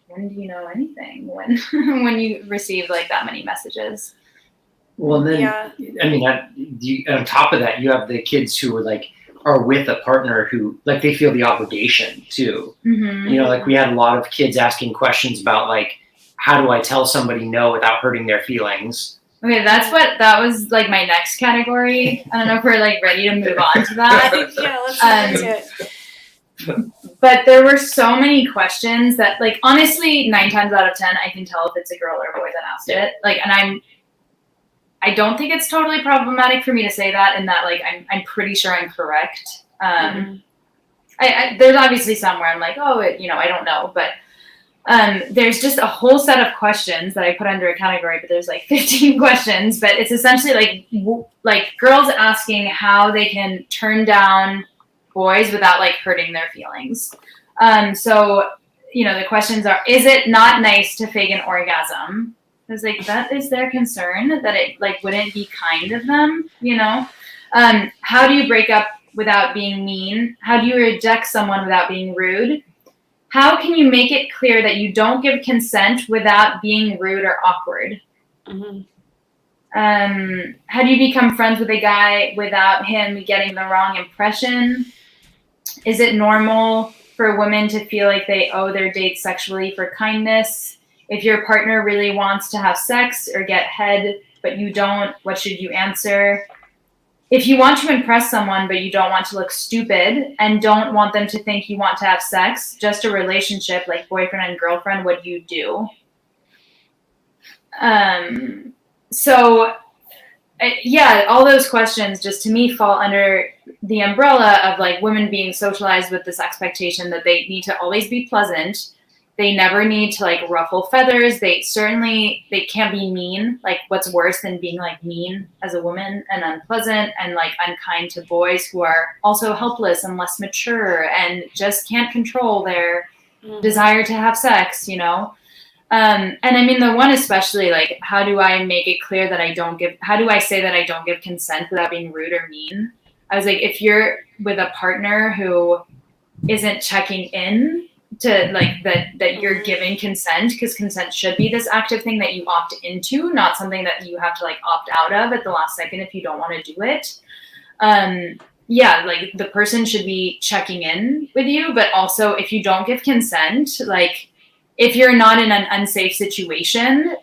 when do you know anything? When when you receive, like, that many messages? Well, then, Yeah. I mean, on top of that, you have the kids who are with a partner who, like, they feel the obligation too. Mm-hmm. You know, like, we had a lot of kids asking questions about, like, how do I tell somebody no without hurting their feelings? Okay, that was like my next category. I don't know if we're like ready to move on to that. Yeah, let's move into it. But there were so many questions that, like, honestly, 9 times out of 10, I can tell if it's a girl or a boy that asked it. Like, and I don't think it's totally problematic for me to say that, and that, like, I'm pretty sure I'm correct. There's obviously some where I'm like, oh, I don't know, but there's just a whole set of questions that I put under a category, but there's like 15 questions, but it's essentially like girls asking how they can turn down boys without, like, hurting their feelings. So, the questions are, is it not nice to fake an orgasm? I was like, that is their concern, that it, like, wouldn't be kind of them, how do you break up without being mean? How do you reject someone without being rude? How can you make it clear that you don't give consent without being rude or awkward? Mm-hmm. How do you become friends with a guy without him getting the wrong impression? Is it normal for women to feel like they owe their dates sexually for kindness? If your partner really wants to have sex or get head, but you don't, what should you answer? If you want to impress someone, but you don't want to look stupid and don't want them to think you want to have sex, just a relationship like boyfriend and girlfriend, what do you do? All those questions just, to me, fall under the umbrella of, like, women being socialized with this expectation that they need to always be pleasant. They never need to, like, ruffle feathers. They can't be mean. Like, what's worse than being, like, mean as a woman and unpleasant and, like, unkind to boys who are also helpless and less mature and just can't control their desire to have sex, And I mean, the one especially, like, how do I make it clear that how do I say that I don't give consent without being rude or mean? I was like, if you're with a partner who isn't checking in to, like, that you're giving consent, because consent should be this active thing that you opt into, not something that you have to, like, opt out of at the last second if you don't want to do it. Like, the person should be checking in with you, but also if you don't give consent, like, if you're not in an unsafe situation,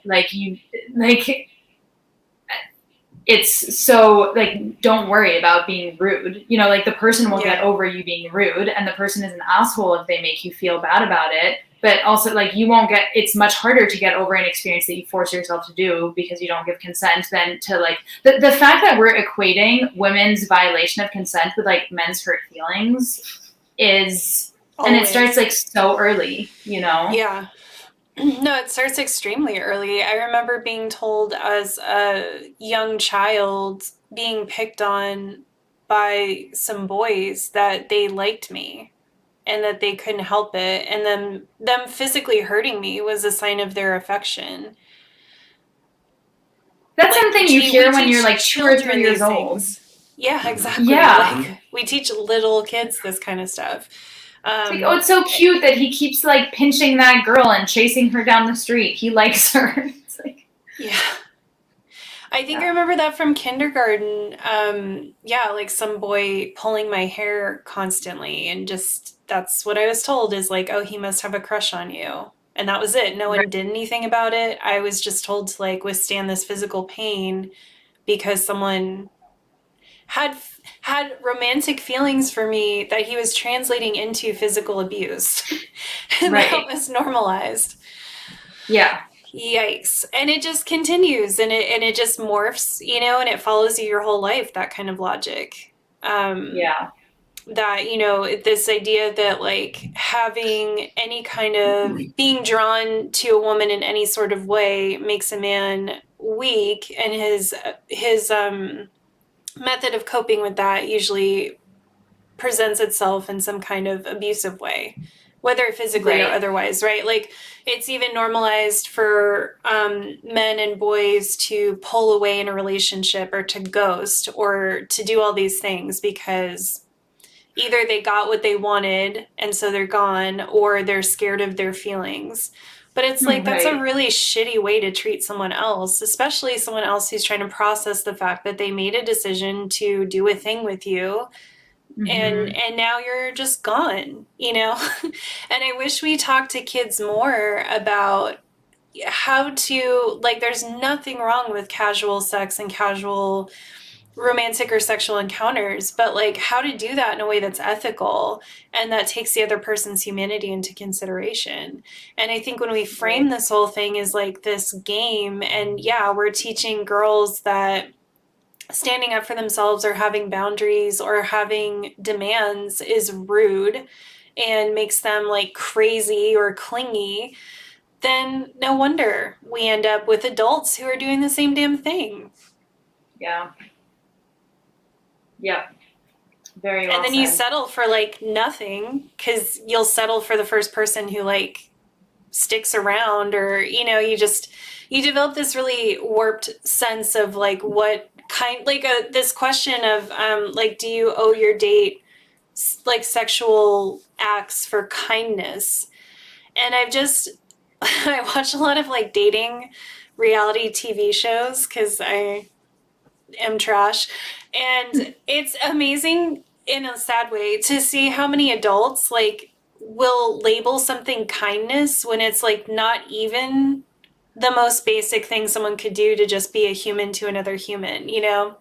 it's so, like, don't worry about being rude. Like, the person will get over you being rude, and the person is an asshole if they make you feel bad about it. But also, like, it's much harder to get over an experience that you force yourself to do because you don't give consent than to, like, the fact that we're equating women's violation of consent with, like, men's hurt feelings is, always. And it starts, like, so early, Yeah. No, it starts extremely early. I remember being told as a young child, being picked on by some boys, that they liked me and that they couldn't help it. And them physically hurting me was a sign of their affection. That's, like, something you hear when you're, like, 2 or 3 years old. Yeah, exactly. Yeah. Like, we teach little kids this kind of stuff. It's so cute that he keeps, like, pinching that girl and chasing her down the street. He likes her. It's like, yeah. I think I remember that from kindergarten. Like, some boy pulling my hair constantly, and just, that's what I was told, is like, oh, he must have a crush on you. And that was it. No one did anything about it. I was just told to, like, withstand this physical pain because someone had romantic feelings for me that he was translating into physical abuse. And that was normalized. Yeah. Yikes. And it just continues, and it just morphs, and it follows you your whole life, that kind of logic. Yeah. that, you know, this idea that like having any kind of being drawn to a woman in any sort of way makes a man weak, and his method of coping with that usually presents itself in some kind of abusive way, whether physically or otherwise, right? Like it's even normalized for men and boys to pull away in a relationship or to ghost or to do all these things because either they got what they wanted and so they're gone, or they're scared of their feelings. But it's like, that's a really shitty way to treat someone else, especially someone else who's trying to process the fact that they made a decision to do a thing with you. And now you're just gone, you know? And I wish we talked to kids more about how to, like, there's nothing wrong with casual sex and casual romantic or sexual encounters, but like how to do that in a way that's ethical and that takes the other person's humanity into consideration. And I think when we frame this whole thing as like this game, and yeah, we're teaching girls that standing up for themselves or having boundaries or having demands is rude and makes them like crazy or clingy, then no wonder we end up with adults who are doing the same damn thing. Yeah. Yep. Very well. And then you settle for like nothing because you'll settle for the first person who like sticks around, or, you know, you develop this really warped sense of like what kind, like this question of like, do you owe your date like sexual acts for kindness? And I watch a lot of like dating reality TV shows because I am trash, and it's amazing in a sad way to see how many adults like will label something kindness when it's like not even the most basic thing someone could do to just be a human to another human, you know?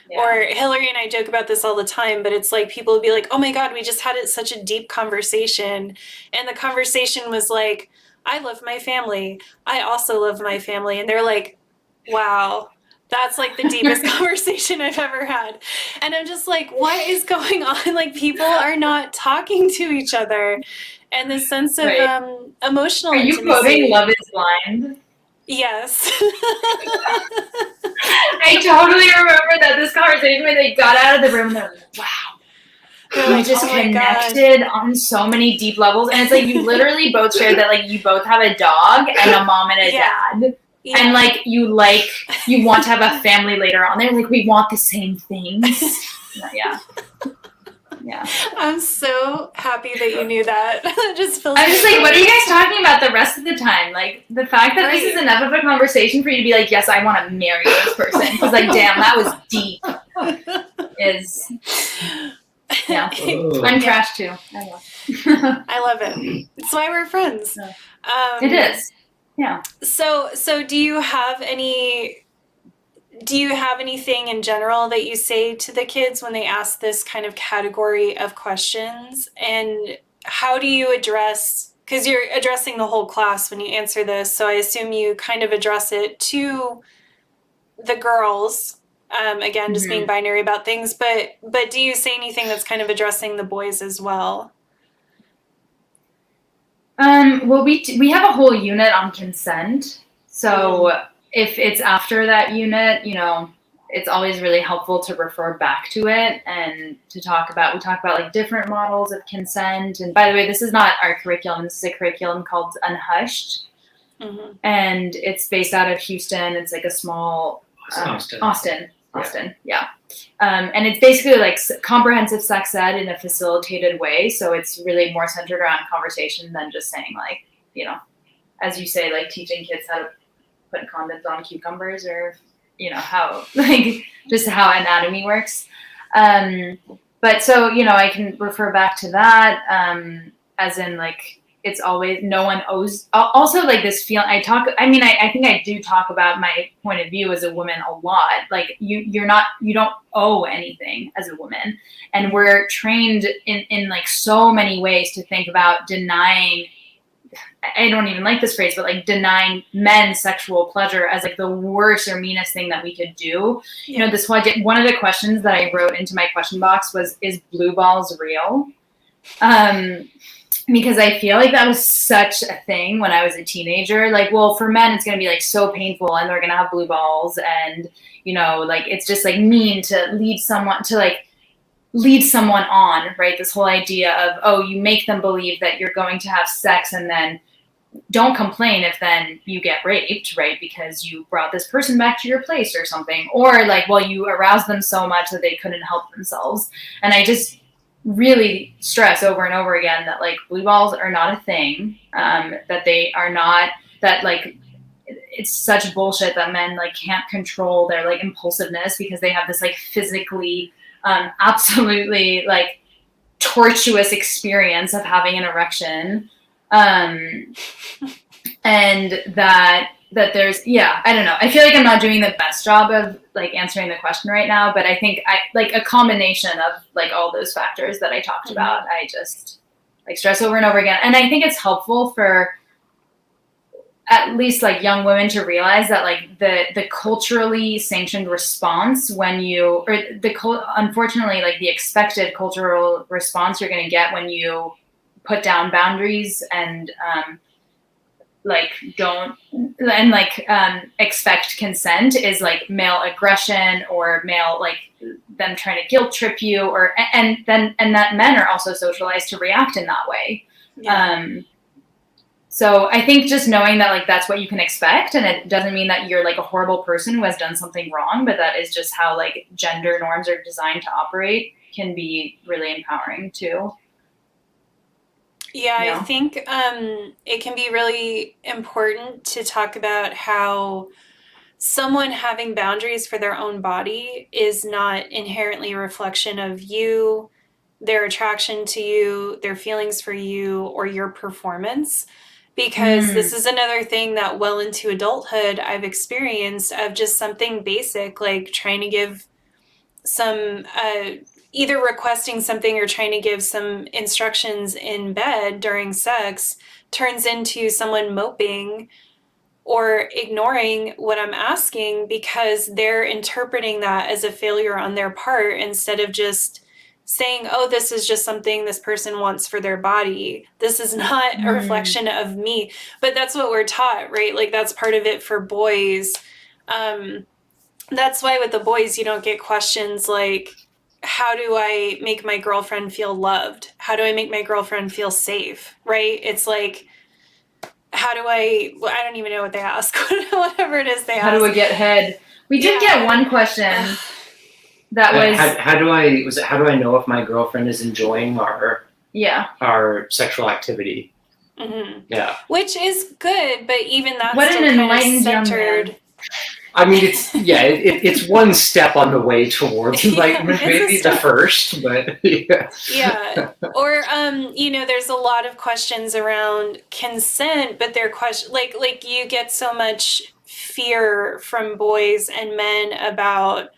Yeah. Or Hillary and I joke about this all the time, but it's like people will be like, oh my God, we just had such a deep conversation. And the conversation was like, I love my family. I also love my family. And they're like, wow, that's like the deepest conversation I've ever had. And I'm just like, what is going on? Like people are not talking to each other. And the sense of emotional intimacy. Are you quoting Love is Blind? Yes. I totally remember that this conversation when they got out of the room and they're like, wow. We just connected on so many deep levels. And it's like you literally both shared that like you both have a dog and a mom and a dad. Yeah. And like you want to have a family later on. They're like, we want the same things. Yeah. Yeah. I'm so happy that you knew that. I'm just like, what are you guys talking about the rest of the time? Like the fact that this is enough of a conversation for you to be like, yes, I want to marry this person. Because like, damn, that was deep. Yeah. I'm trash too. I love it. It's why we're friends. It is. Yeah. So do you have anything in general that you say to the kids when they ask this kind of category of questions? And how do you address, because you're addressing the whole class when you answer this, so I assume you kind of address it to the girls, again, just being binary about things, but do you say anything that's kind of addressing the boys as well? Well, we have a whole unit on consent, so if it's after that unit, you know, it's always really helpful to refer back to it and we talk about like different models of consent. And by the way, this is not our curriculum. This is a curriculum called Unhushed. And it's based out of Houston. It's like a small, Austin. Yeah. And it's basically like comprehensive sex ed in a facilitated way. So it's really more centered around conversation than just saying like, you know, as you say, like teaching kids how to put condoms on cucumbers, or you know how like just how anatomy works. But so, you know, I can refer back to that, as in like it's always no one owes. Also, like this feeling I think I do talk about my point of view as a woman a lot. Like you don't owe anything as a woman, and we're trained in like so many ways to think about denying I don't even like this phrase, but like denying men sexual pleasure as like the worst or meanest thing that we could do. You know, this one of the questions that I wrote into my question box was, is blue balls real? Because I feel like that was such a thing when I was a teenager. Like, well, for men, it's going to be like so painful and they're going to have blue balls. And, you know, like, it's just like mean to lead someone on, right? This whole idea of, oh, you make them believe that you're going to have sex and then don't complain if then you get raped, right? Because you brought this person back to your place or something. Or like, well, you aroused them so much that they couldn't help themselves. And I just really stress over and over again that like blue balls are not a thing, that they are not, that like it's such bullshit that men like can't control their like impulsiveness because they have this like physically absolutely like tortuous experience of having an erection, and that there's, I don't know. I feel like I'm not doing the best job of like answering the question right now, but I think I like a combination of like all those factors that I talked about. I just like stress over and over again. And I think it's helpful for at least like young women to realize that like the culturally sanctioned response when you, or unfortunately like the expected cultural response you're going to get when you put down boundaries and expect consent is like male aggression or male like them trying to guilt trip you, or and that men are also socialized to react in that way. So I think just knowing that like that's what you can expect, and it doesn't mean that you're like a horrible person who has done something wrong, but that is just how like gender norms are designed to operate, can be really empowering too. Yeah, I think it can be really important to talk about how someone having boundaries for their own body is not inherently a reflection of you, their attraction to you, their feelings for you, or your performance. Because this is another thing that well into adulthood I've experienced of just something basic, like trying to give some either requesting something or trying to give some instructions in bed during sex turns into someone moping or ignoring what I'm asking because they're interpreting that as a failure on their part instead of just saying, oh, this is just something this person wants for their body. This is not a reflection of me. But that's what we're taught, right? Like that's part of it for boys. That's why with the boys, you don't get questions like, how do I make my girlfriend feel loved? How do I make my girlfriend feel safe? Right? It's like, how do I don't even know what they ask. Whatever it is they ask. How do I get head? We did get one question that was how do I know if my girlfriend is enjoying our sexual activity? Mm-hmm. Yeah. Which is good, but even that's what still an kind of enlightened centered. young man. I mean, it's one step on the way towards enlightenment, maybe the first, but yeah. Or there's a lot of questions around consent, but they're like you get so much fear from boys and men about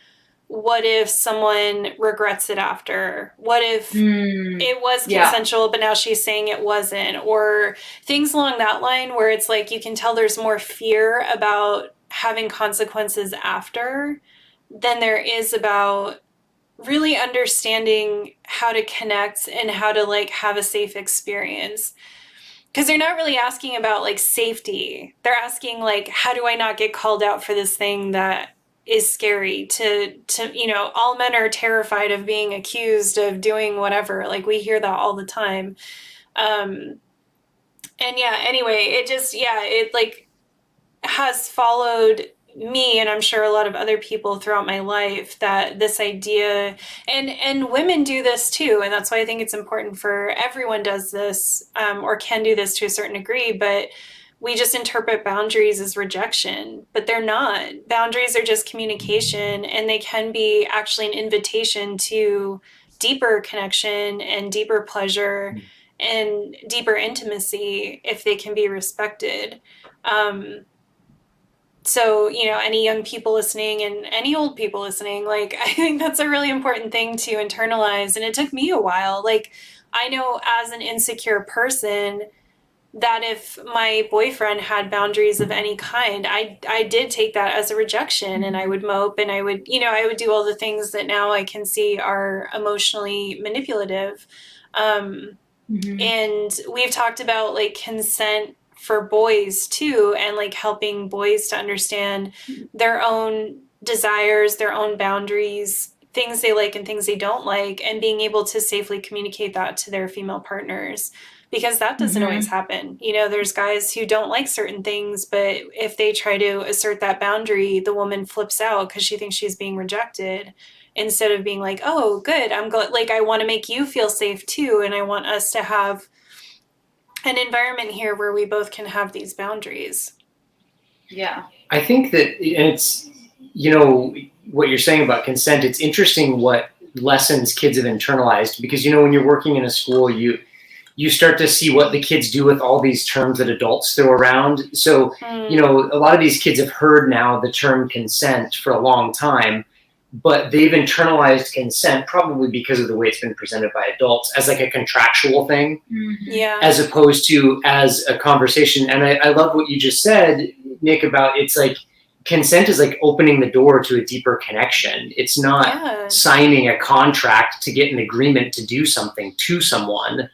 what if someone regrets it after? What if it was consensual, but now she's saying it wasn't? Or things along that line where it's like you can tell there's more fear about having consequences after than there is about really understanding how to connect and how to like have a safe experience. Because they're not really asking about like safety. They're asking like, how do I not get called out for this thing that is scary to all men are terrified of being accused of doing whatever. Like we hear that all the time. Anyway, it like has followed me, and I'm sure a lot of other people throughout my life, that this idea, and women do this too, and that's why I think it's important for everyone does this, or can do this to a certain degree, but we just interpret boundaries as rejection, but they're not. Boundaries are just communication, and they can be actually an invitation to deeper connection and deeper pleasure and deeper intimacy if they can be respected. So, any young people listening and any old people listening, like, I think that's a really important thing to internalize. And it took me a while. Like, I know as an insecure person, that if my boyfriend had boundaries of any kind, I did take that as a rejection, and I would mope, and I would do all the things that now I can see are emotionally manipulative. And we've talked about like consent for boys too, and like helping boys to understand their own desires, their own boundaries, things they like and things they don't like, and being able to safely communicate that to their female partners, because that doesn't always happen. There's guys who don't like certain things, but if they try to assert that boundary, the woman flips out because she thinks she's being rejected, instead of being like, oh, good, I want to make you feel safe too, and I want us to have an environment here where we both can have these boundaries. Yeah. I think that, and it's, what you're saying about consent, it's interesting what lessons kids have internalized, because, when you're working in a school, you start to see what the kids do with all these terms that adults throw around. So, a lot of these kids have heard now the term consent for a long time, but they've internalized consent probably because of the way it's been presented by adults as like a contractual thing, as opposed to as a conversation. And I love what you just said, Nick, about it's like consent is like opening the door to a deeper connection. It's not signing a contract to get an agreement to do something to someone.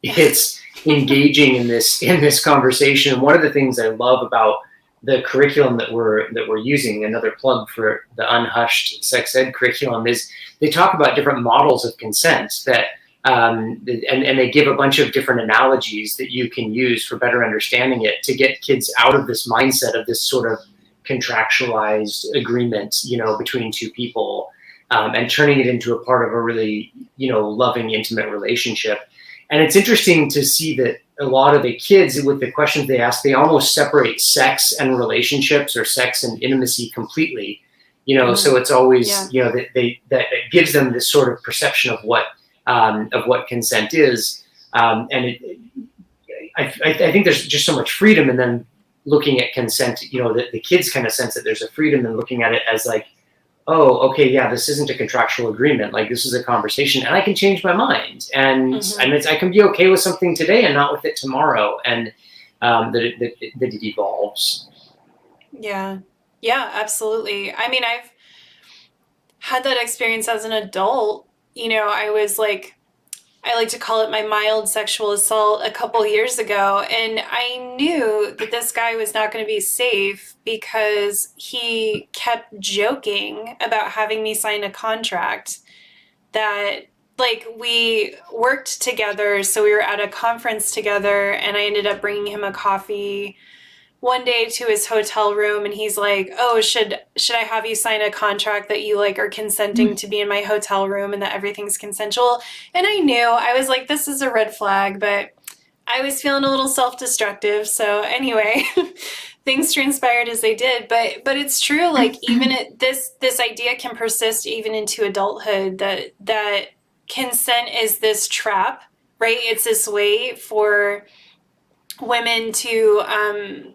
It's engaging in this conversation. One of the things I love about the curriculum that we're using, another plug for the Unhushed Sex Ed curriculum, is they talk about different models of consent that, and they give a bunch of different analogies that you can use for better understanding it, to get kids out of this mindset of this sort of contractualized agreement, between two people, and turning it into a part of a really, loving, intimate relationship. And it's interesting to see that a lot of the kids, with the questions they ask, they almost separate sex and relationships, or sex and intimacy, completely. So it's always, that gives them this sort of perception of what consent is. And I think there's just so much freedom in them looking at consent. The kids kind of sense that there's a freedom in looking at it as like, oh, okay, yeah, this isn't a contractual agreement. Like, this is a conversation, and I can change my mind, and I can be okay with something today and not with it tomorrow, and that it evolves. Yeah, absolutely. I mean, I've had that experience as an adult. I was like, I like to call it my mild sexual assault a couple years ago. And I knew that this guy was not going to be safe because he kept joking about having me sign a contract that, like, we worked together. So we were at a conference together, and I ended up bringing him a coffee one day to his hotel room, and he's like, oh, should I have you sign a contract that you like are consenting to be in my hotel room and that everything's consensual? And I knew, I was like, this is a red flag, but I was feeling a little self-destructive. So anyway, things transpired as they did, but it's true. Like, even this idea can persist even into adulthood, that consent is this trap, right? It's this way for women to,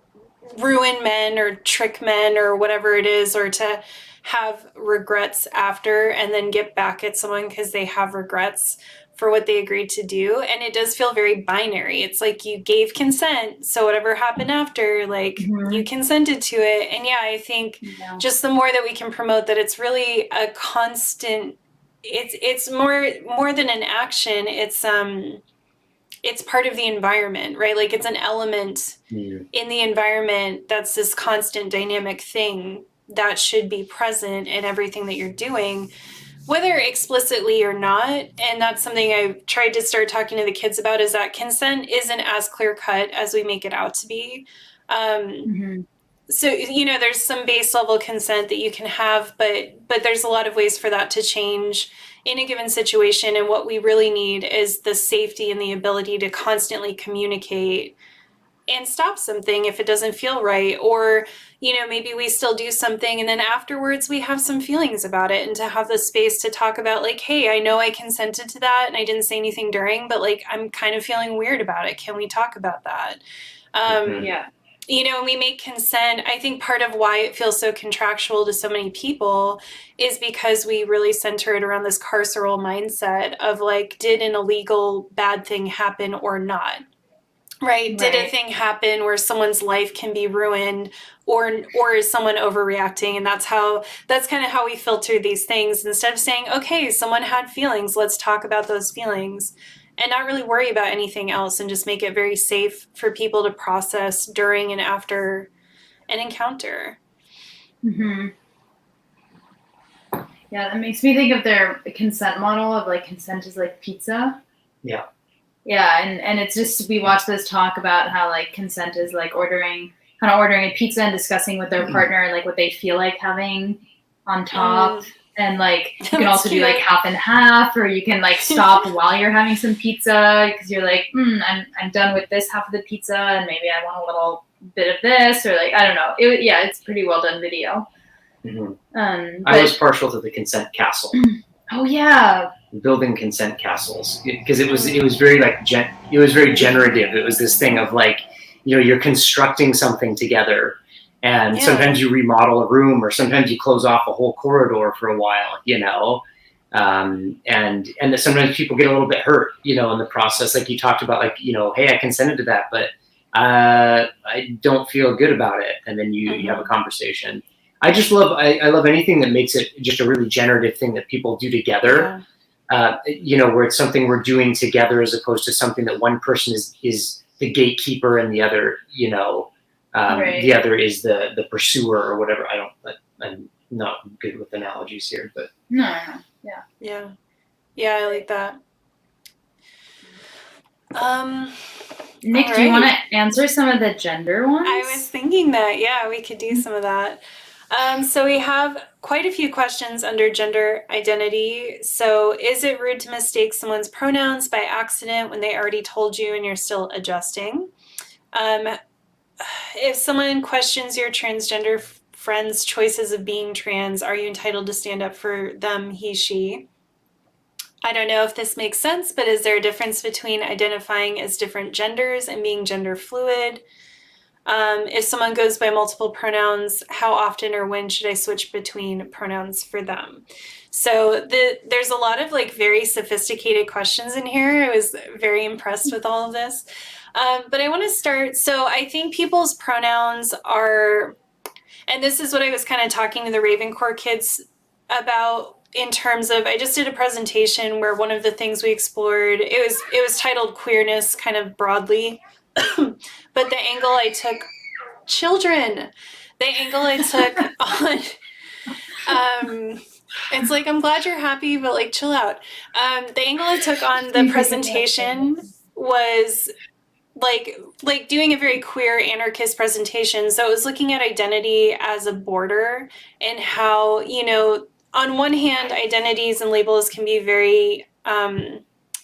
ruin men or trick men or whatever it is, or to have regrets after and then get back at someone because they have regrets for what they agreed to do. And it does feel very binary. It's like, you gave consent, so whatever happened after, like, you consented to it. And I think just the more that we can promote that it's really a constant, it's more than an action. It's part of the environment, right? Like, it's an element in the environment that's this constant dynamic thing that should be present in everything that you're doing, whether explicitly or not. And that's something I've tried to start talking to the kids about, is that consent isn't as clear cut as we make it out to be. So, there's some base level consent that you can have, but there's a lot of ways for that to change in a given situation. And what we really need is the safety and the ability to constantly communicate and stop something if it doesn't feel right. Or, maybe we still do something and then afterwards we have some feelings about it, and to have the space to talk about, like, hey, I know I consented to that and I didn't say anything during, but like, I'm kind of feeling weird about it. Can we talk about that? We make consent. I think part of why it feels so contractual to so many people is because we really center it around this carceral mindset of like, did an illegal bad thing happen or not? Right. Did a Right. thing happen where someone's life can be ruined, or is someone overreacting? And that's kind of how we filter these things, instead of saying, okay, someone had feelings, let's talk about those feelings, and not really worry about anything else, and just make it very safe for people to process during and after an encounter. Mm-hmm. Yeah, that makes me think of their consent model of like consent is like pizza. Yeah. Yeah, and it's just, we watch this talk about how like consent is like ordering a pizza and discussing with their partner like what they feel like having on top. And like you can also do like half and half, or you can like stop while you're having some pizza because you're like, I'm done with this half of the pizza and maybe I want a little bit of this, or like, I don't know. It's a pretty well done video. Mm-hmm. I was partial to the consent castle. Oh yeah. Building consent castles, because it was very like it was very generative. It was this thing of like, you're constructing something together, and sometimes you remodel a room, or sometimes you close off a whole corridor for a while, and sometimes people get a little bit hurt, in the process. Like you talked about, like, hey, I consented to that, but I don't feel good about it, and then you have a conversation. I just love I love anything that makes it just a really generative thing that people do together. Where it's something we're doing together, as opposed to something that one person is the gatekeeper and the other, right. The other is the pursuer or whatever. I'm not good with analogies here, but no, yeah, I like that. Nick, do you want to answer some of the gender ones? I was thinking that, we could do some of that. So we have quite a few questions under gender identity. So, is it rude to mistake someone's pronouns by accident when they already told you and you're still adjusting? If someone questions your transgender friend's choices of being trans, are you entitled to stand up for them, he, she? I don't know if this makes sense, but is there a difference between identifying as different genders and being gender fluid? If someone goes by multiple pronouns, how often or when should I switch between pronouns for them? So there's a lot of like very sophisticated questions in here. I was very impressed with all of this. But I want to start. So I think people's pronouns are, and this is what I was kind of talking to the Ravencore kids about, in terms of, I just did a presentation where one of the things we explored, it was titled queerness kind of broadly. But the angle I took on, it's like, I'm glad you're happy, but like, chill out. The angle I took on the presentation was like doing a very queer anarchist presentation. So it was looking at identity as a border, and how, on one hand, identities and labels can be very,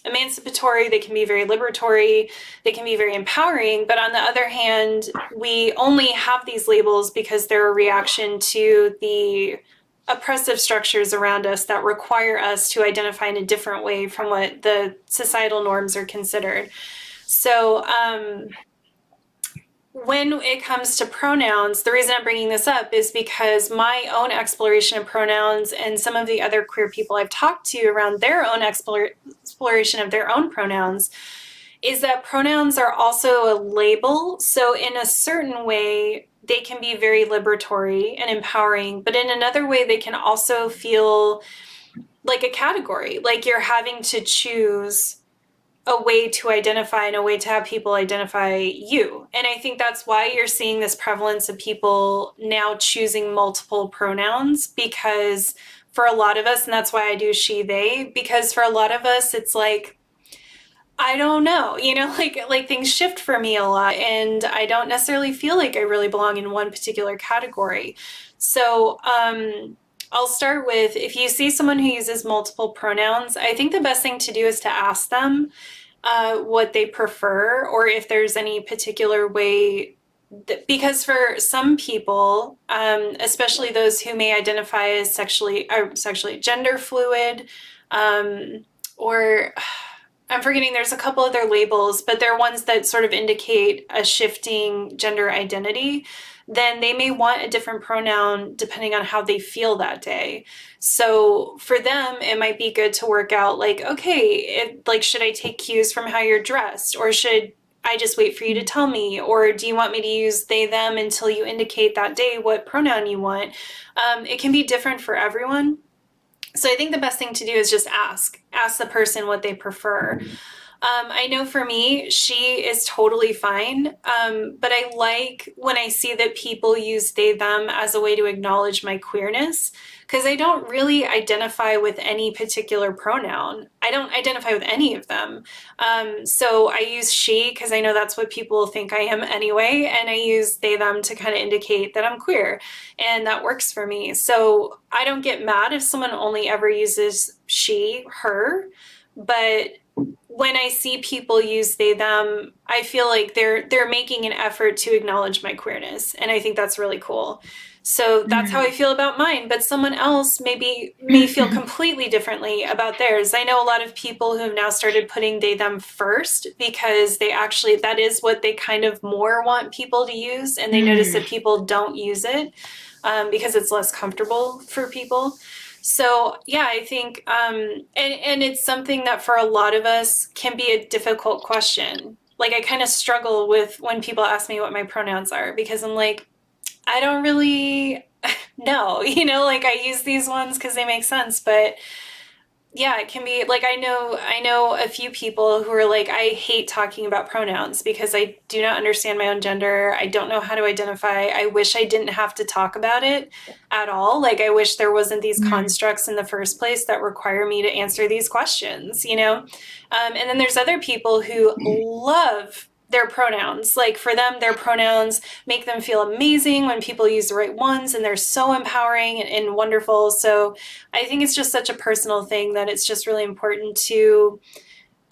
emancipatory, they can be very liberatory, they can be very empowering, but on the other hand, we only have these labels because they're a reaction to the oppressive structures around us that require us to identify in a different way from what the societal norms are considered. So when it comes to pronouns, the reason I'm bringing this up is because my own exploration of pronouns, and some of the other queer people I've talked to around their own exploration of their own pronouns, is that pronouns are also a label. So in a certain way, they can be very liberatory and empowering, but in another way, they can also feel like a category, like you're having to choose a way to identify and a way to have people identify you. And I think that's why you're seeing this prevalence of people now choosing multiple pronouns, because for a lot of us, and that's why I do she, they, because for a lot of us, it's like, I don't know, like things shift for me a lot, and I don't necessarily feel like I really belong in one particular category. So, I'll start with, if you see someone who uses multiple pronouns, I think the best thing to do is to ask them what they prefer, or if there's any particular way, because for some people, especially those who may identify as sexually gender fluid, or I'm forgetting, there's a couple other labels, but they're ones that sort of indicate a shifting gender identity, then they may want a different pronoun depending on how they feel that day. So for them, it might be good to work out like, okay, should I take cues from how you're dressed? Or should I just wait for you to tell me? Or do you want me to use they, them until you indicate that day what pronoun you want? It can be different for everyone. So I think the best thing to do is just ask the person what they prefer. I know for me, she is totally fine. But I like when I see that people use they, them as a way to acknowledge my queerness, because I don't really identify with any particular pronoun. I don't identify with any of them. So I use she because I know that's what people think I am anyway. And I use they, them to kind of indicate that I'm queer, and that works for me. So I don't get mad if someone only ever uses she, her, but when I see people use they, them, I feel like they're making an effort to acknowledge my queerness, and I think that's really cool. So that's how I feel about mine, but someone else may feel completely differently about theirs. I know a lot of people who have now started putting they, them first because that is what they kind of more want people to use, and they notice that people don't use it because it's less comfortable for people. So yeah, I think, and it's something that for a lot of us can be a difficult question. Like I kind of struggle with when people ask me what my pronouns are, because I'm like, I don't really know, like I use these ones because they make sense, but yeah, it can be like, I know a few people who are like, I hate talking about pronouns because I do not understand my own gender. I don't know how to identify. I wish I didn't have to talk about it at all. Like, I wish there wasn't these constructs in the first place that require me to answer these questions, And then there's other people who love their pronouns. Like for them, their pronouns make them feel amazing when people use the right ones, and they're so empowering and wonderful. So I think it's just such a personal thing that it's just really important to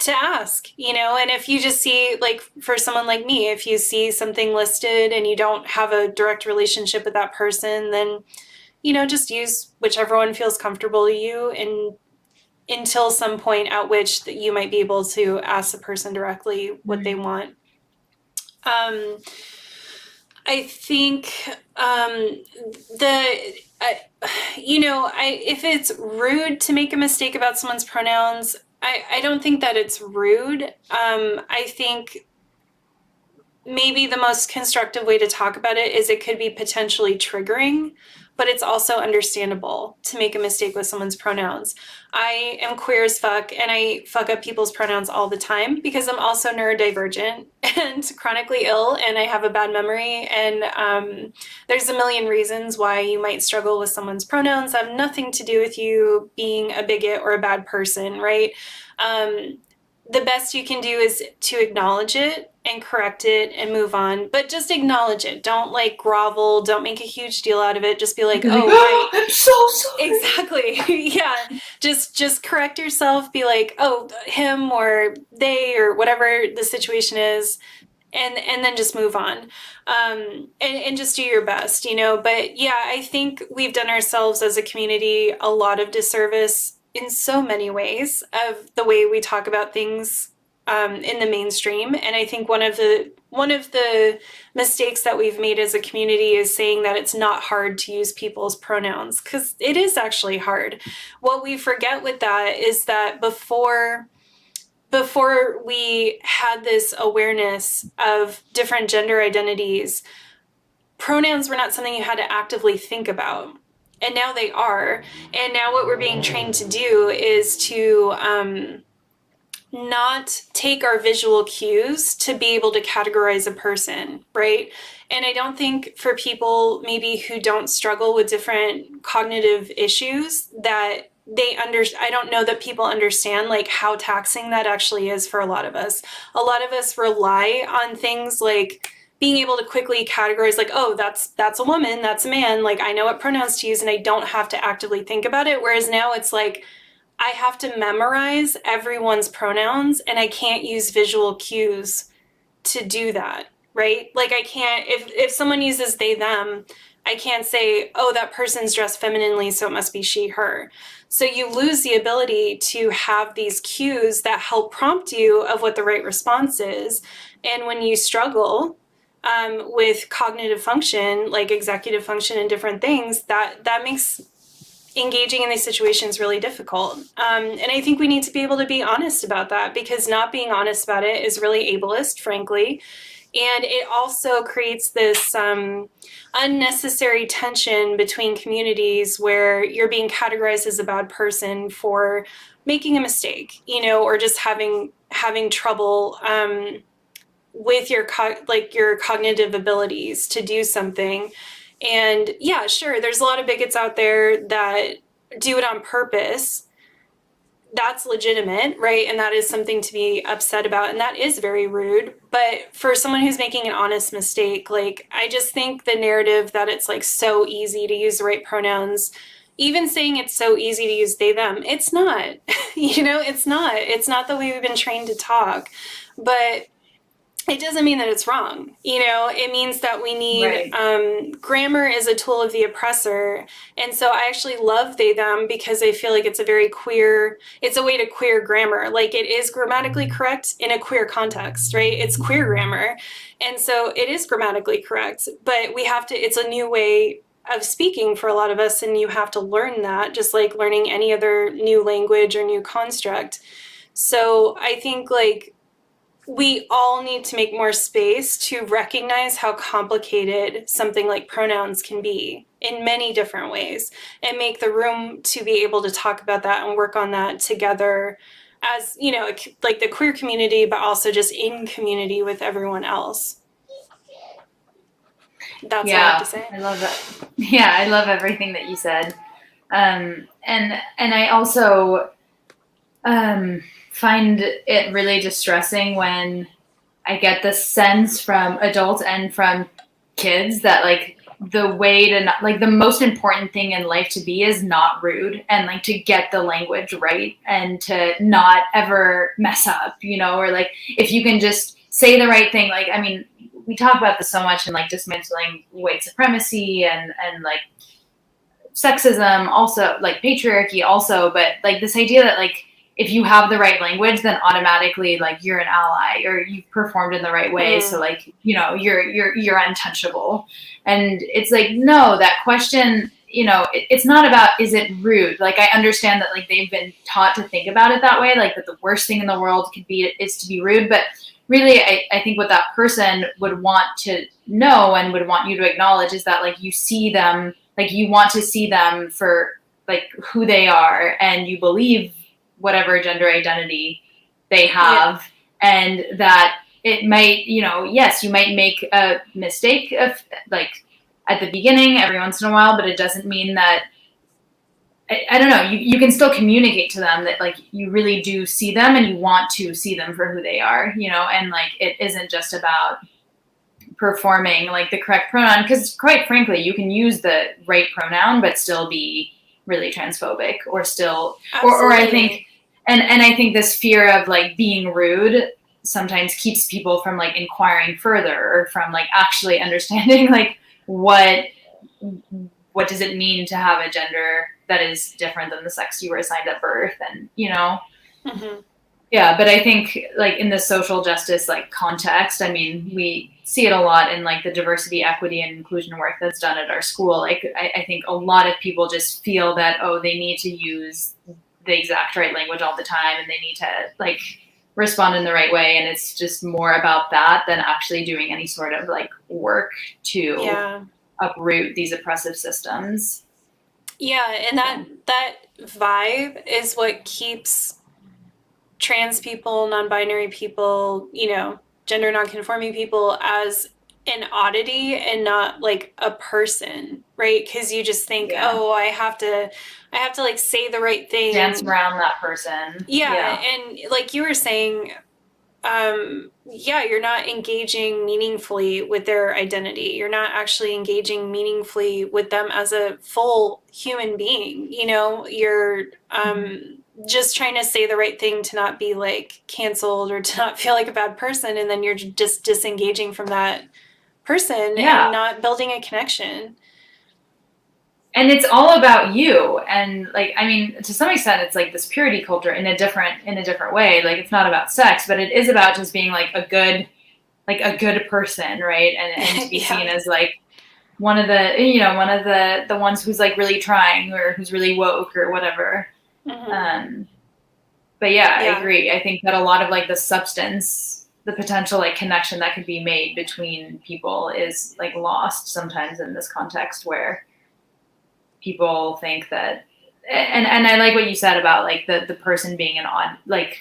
ask, and if you just see, like for someone like me, if you see something listed and you don't have a direct relationship with that person, then, just use whichever one feels comfortable to you, and until some point at which that you might be able to ask the person directly what they want. I think if it's rude to make a mistake about someone's pronouns, I don't think that it's rude. I think maybe the most constructive way to talk about it is it could be potentially triggering, but it's also understandable to make a mistake with someone's pronouns. I am queer as fuck, and I fuck up people's pronouns all the time because I'm also neurodivergent and chronically ill, and I have a bad memory, and there's a million reasons why you might struggle with someone's pronouns that have nothing to do with you being a bigot or a bad person, right? The best you can do is to acknowledge it and correct it and move on, but just acknowledge it. Don't like grovel. Don't make a huge deal out of it. Just be like, oh, right. I'm so sorry. Exactly. Yeah. Just correct yourself. Be like, oh, him or they or whatever the situation is. And then just move on, and just do your best, But yeah, I think we've done ourselves as a community a lot of disservice in so many ways of the way we talk about things in the mainstream. And I think one of the mistakes that we've made as a community is saying that it's not hard to use people's pronouns, because it is actually hard. What we forget with that is that before we had this awareness of different gender identities, pronouns were not something you had to actively think about. And now they are. And now what we're being trained to do is to not take our visual cues to be able to categorize a person, right? And I don't think for people maybe who don't struggle with different cognitive issues that I don't know that people understand like how taxing that actually is for a lot of us. A lot of us rely on things like being able to quickly categorize, like, oh, that's a woman, that's a man, like I know what pronouns to use and I don't have to actively think about it. Whereas now it's like, I have to memorize everyone's pronouns and I can't use visual cues to do that, right? Like I can't, if someone uses they, them, I can't say, oh, that person's dressed femininely, so it must be she, her. So you lose the ability to have these cues that help prompt you of what the right response is. And when you struggle with cognitive function, like executive function and different things, that makes engaging in these situations really difficult. And I think we need to be able to be honest about that, because not being honest about it is really ableist, frankly. And it also creates this unnecessary tension between communities where you're being categorized as a bad person for making a mistake, or just having trouble with your cognitive abilities to do something. And yeah, sure, there's a lot of bigots out there that do it on purpose. That's legitimate, right? And that is something to be upset about, and that is very rude. But for someone who's making an honest mistake, I just think the narrative that it's so easy to use the right pronouns, even saying it's so easy to use they, them, it's not. It's not the way we've been trained to talk. But it doesn't mean that it's wrong. It means that we need, grammar is a tool of the oppressor. And so I actually love they, them, because I feel like it's a way to queer grammar. It is grammatically correct in a queer context, right? It's queer grammar. And so it is grammatically correct, but it's a new way of speaking for a lot of us. And you have to learn that, just like learning any other new language or new construct. So I think we all need to make more space to recognize how complicated something like pronouns can be in many different ways, and make the room to be able to talk about that and work on that together as, the queer community, but also just in community with everyone else. That's what I have to say. I love that. Yeah, I love everything that you said. And I also find it really distressing when I get the sense from adults and from kids that the way to not, the most important thing in life to be is not rude, and to get the language right and to not ever mess up, or if you can just say the right thing. We talk about this so much, and dismantling white supremacy and sexism, also patriarchy also, but this idea that if you have the right language, then automatically you're an ally, or you've performed in the right way. So you're untouchable. And it's no, that question, it's not about, is it rude? I understand that they've been taught to think about it that way, that the worst thing in the world is to be rude. But really, I think what that person would want to know and would want you to acknowledge is that you see them, you want to see them for who they are, and you believe whatever gender identity they have, and that it might, yes, you might make a mistake of at the beginning every once in a while, but it doesn't mean that, I don't know, you can still communicate to them that you really do see them and you want to see them for who they are, and it isn't just about performing the correct pronoun, because quite frankly, you can use the right pronoun but still be really transphobic, or still, or I think, and I think this fear of being rude sometimes keeps people from inquiring further, or from actually understanding what does it mean to have a gender that is different than the sex you were assigned at birth, and Mm-hmm. Yeah, but I think in the social justice context, we see it a lot in the diversity, equity, and inclusion work that's done at our school. I think a lot of people just feel that, they need to use the exact right language all the time, and they need to respond in the right way, and it's just more about that than actually doing any sort of work to uproot these oppressive systems. Yeah, and that vibe is what keeps trans people, non-binary people, gender non-conforming people as an oddity and not a person, right? Because you just think, I have to say the right thing, dance around that person. And you were saying, you're not engaging meaningfully with their identity. You're not actually engaging meaningfully with them as a full human being. You're just trying to say the right thing to not be canceled, or to not feel like a bad person, and then you're just disengaging from that person and not building a connection. And it's all about you. And to some extent, it's this purity culture in a different way. It's not about sex, but it is about just being a good person, right? And to be seen as one of the ones who's like really trying or who's really woke or whatever. But yeah, I agree. I think that a lot of like the substance, the potential like connection that could be made between people is like lost sometimes in this context where people think that, and I like what you said about like the person being an odd, like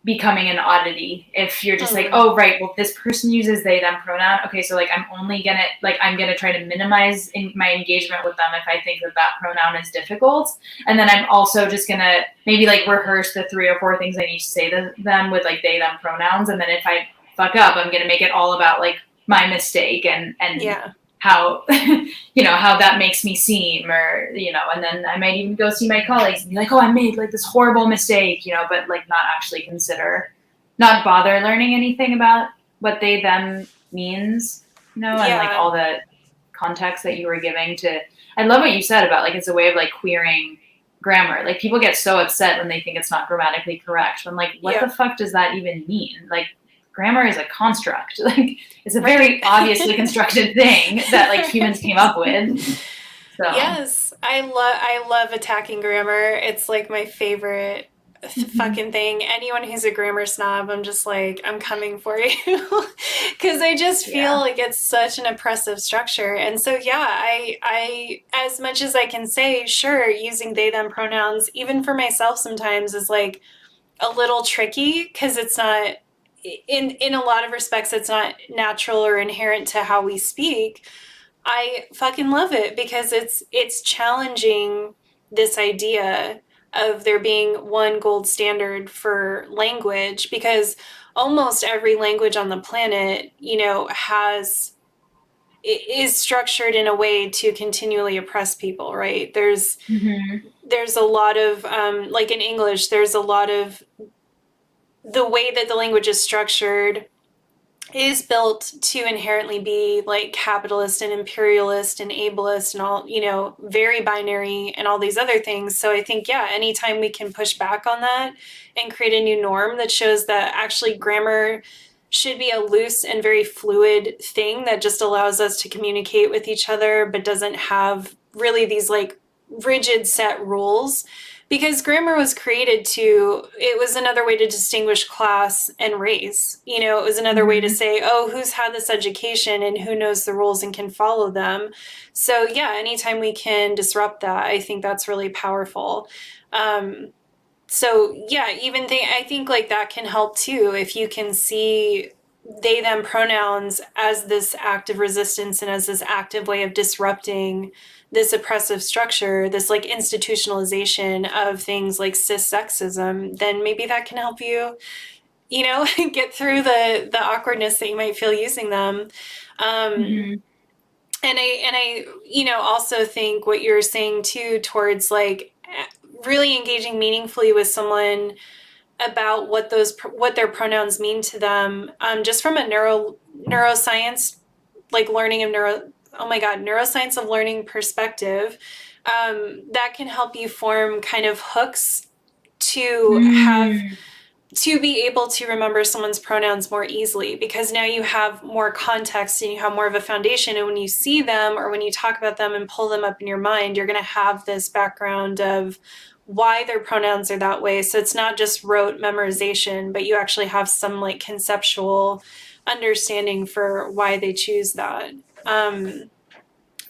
becoming an oddity. If you're just like, oh, right, well, this person uses they, them pronoun. Okay, so like I'm gonna try to minimize my engagement with them if I think that pronoun is difficult. And then I'm also just gonna maybe like rehearse the 3 or 4 things I need to say to them with like they, them pronouns. And then if I fuck up, I'm gonna make it all about like my mistake and how, how that makes me seem, or, and then I might even go see my colleagues and be like, oh, I made like this horrible mistake, but like not actually not bother learning anything about what they, them means, and like all the context that you were giving to, I love what you said about like, it's a way of like queering grammar. Like people get so upset when they think it's not grammatically correct. When like, what the fuck does that even mean? Like, grammar is a construct. Like it's a very obviously constructed thing that like humans came up with. So. Yes, I love attacking grammar. It's like my favorite fucking thing. Anyone who's a grammar snob, I'm just like, I'm coming for you, because I just feel like it's such an oppressive structure. And so I as much as I can say, sure, using they, them pronouns, even for myself sometimes, is like a little tricky because it's not. In a lot of respects, it's not natural or inherent to how we speak. I fucking love it because it's challenging this idea of there being one gold standard for language, because almost every language on the planet, is structured in a way to continually oppress people, right? There's a lot of, like in English, there's a lot of the way that the language is structured is built to inherently be like capitalist and imperialist and ableist and all, very binary and all these other things. So I think, anytime we can push back on that and create a new norm that shows that actually grammar should be a loose and very fluid thing that just allows us to communicate with each other, but doesn't have really these like rigid set rules. Because grammar was created it was another way to distinguish class and race. It was another way to say, oh, who's had this education and who knows the rules and can follow them. So anytime we can disrupt that, I think that's really powerful. I think like that can help too, if you can see they, them pronouns as this act of resistance and as this active way of disrupting this oppressive structure, this like institutionalization of things like cis sexism, then maybe that can help you, get through the awkwardness that you might feel using them. And I also think what you're saying too, towards like really engaging meaningfully with someone about what their pronouns mean to them, just from a neuroscience, like neuroscience of learning perspective, that can help you form kind of hooks to be able to remember someone's pronouns more easily, because now you have more context and you have more of a foundation. And when you see them or when you talk about them and pull them up in your mind, you're going to have this background of why their pronouns are that way. So it's not just rote memorization, but you actually have some like conceptual understanding for why they choose that. And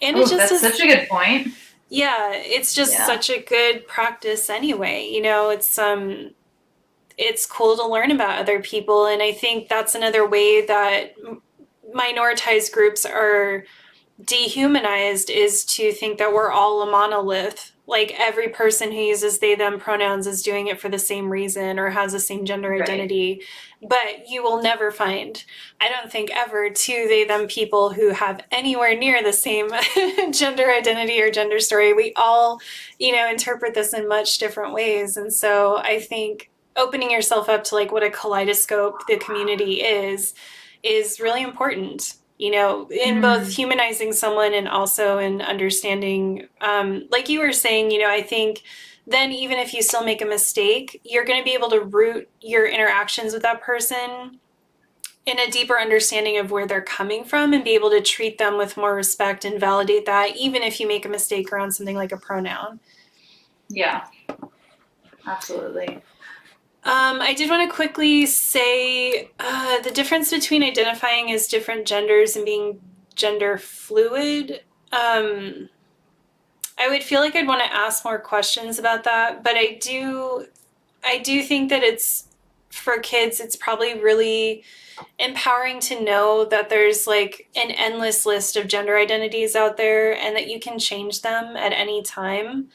it's just that's such a good point. Yeah, it's just such a good practice anyway. It's cool to learn about other people. And I think that's another way that minoritized groups are dehumanized, is to think that we're all a monolith. Like every person who uses they, them pronouns is doing it for the same reason or has the same gender identity. But you will never find, I don't think ever, 2 they, them people who have anywhere near the same gender identity or gender story. We all, interpret this in much different ways. And so I think opening yourself up to like what a kaleidoscope the community is really important. In both humanizing someone and also in understanding, like you were saying, I think then even if you still make a mistake, you're going to be able to root your interactions with that person in a deeper understanding of where they're coming from and be able to treat them with more respect and validate that, even if you make a mistake around something like a pronoun. Yeah, absolutely. I did want to quickly say the difference between identifying as different genders and being gender fluid. I would feel like I'd want to ask more questions about that, but I do think that it's, for kids, it's probably really empowering to know that there's like an endless list of gender identities out there and that you can change them at any time.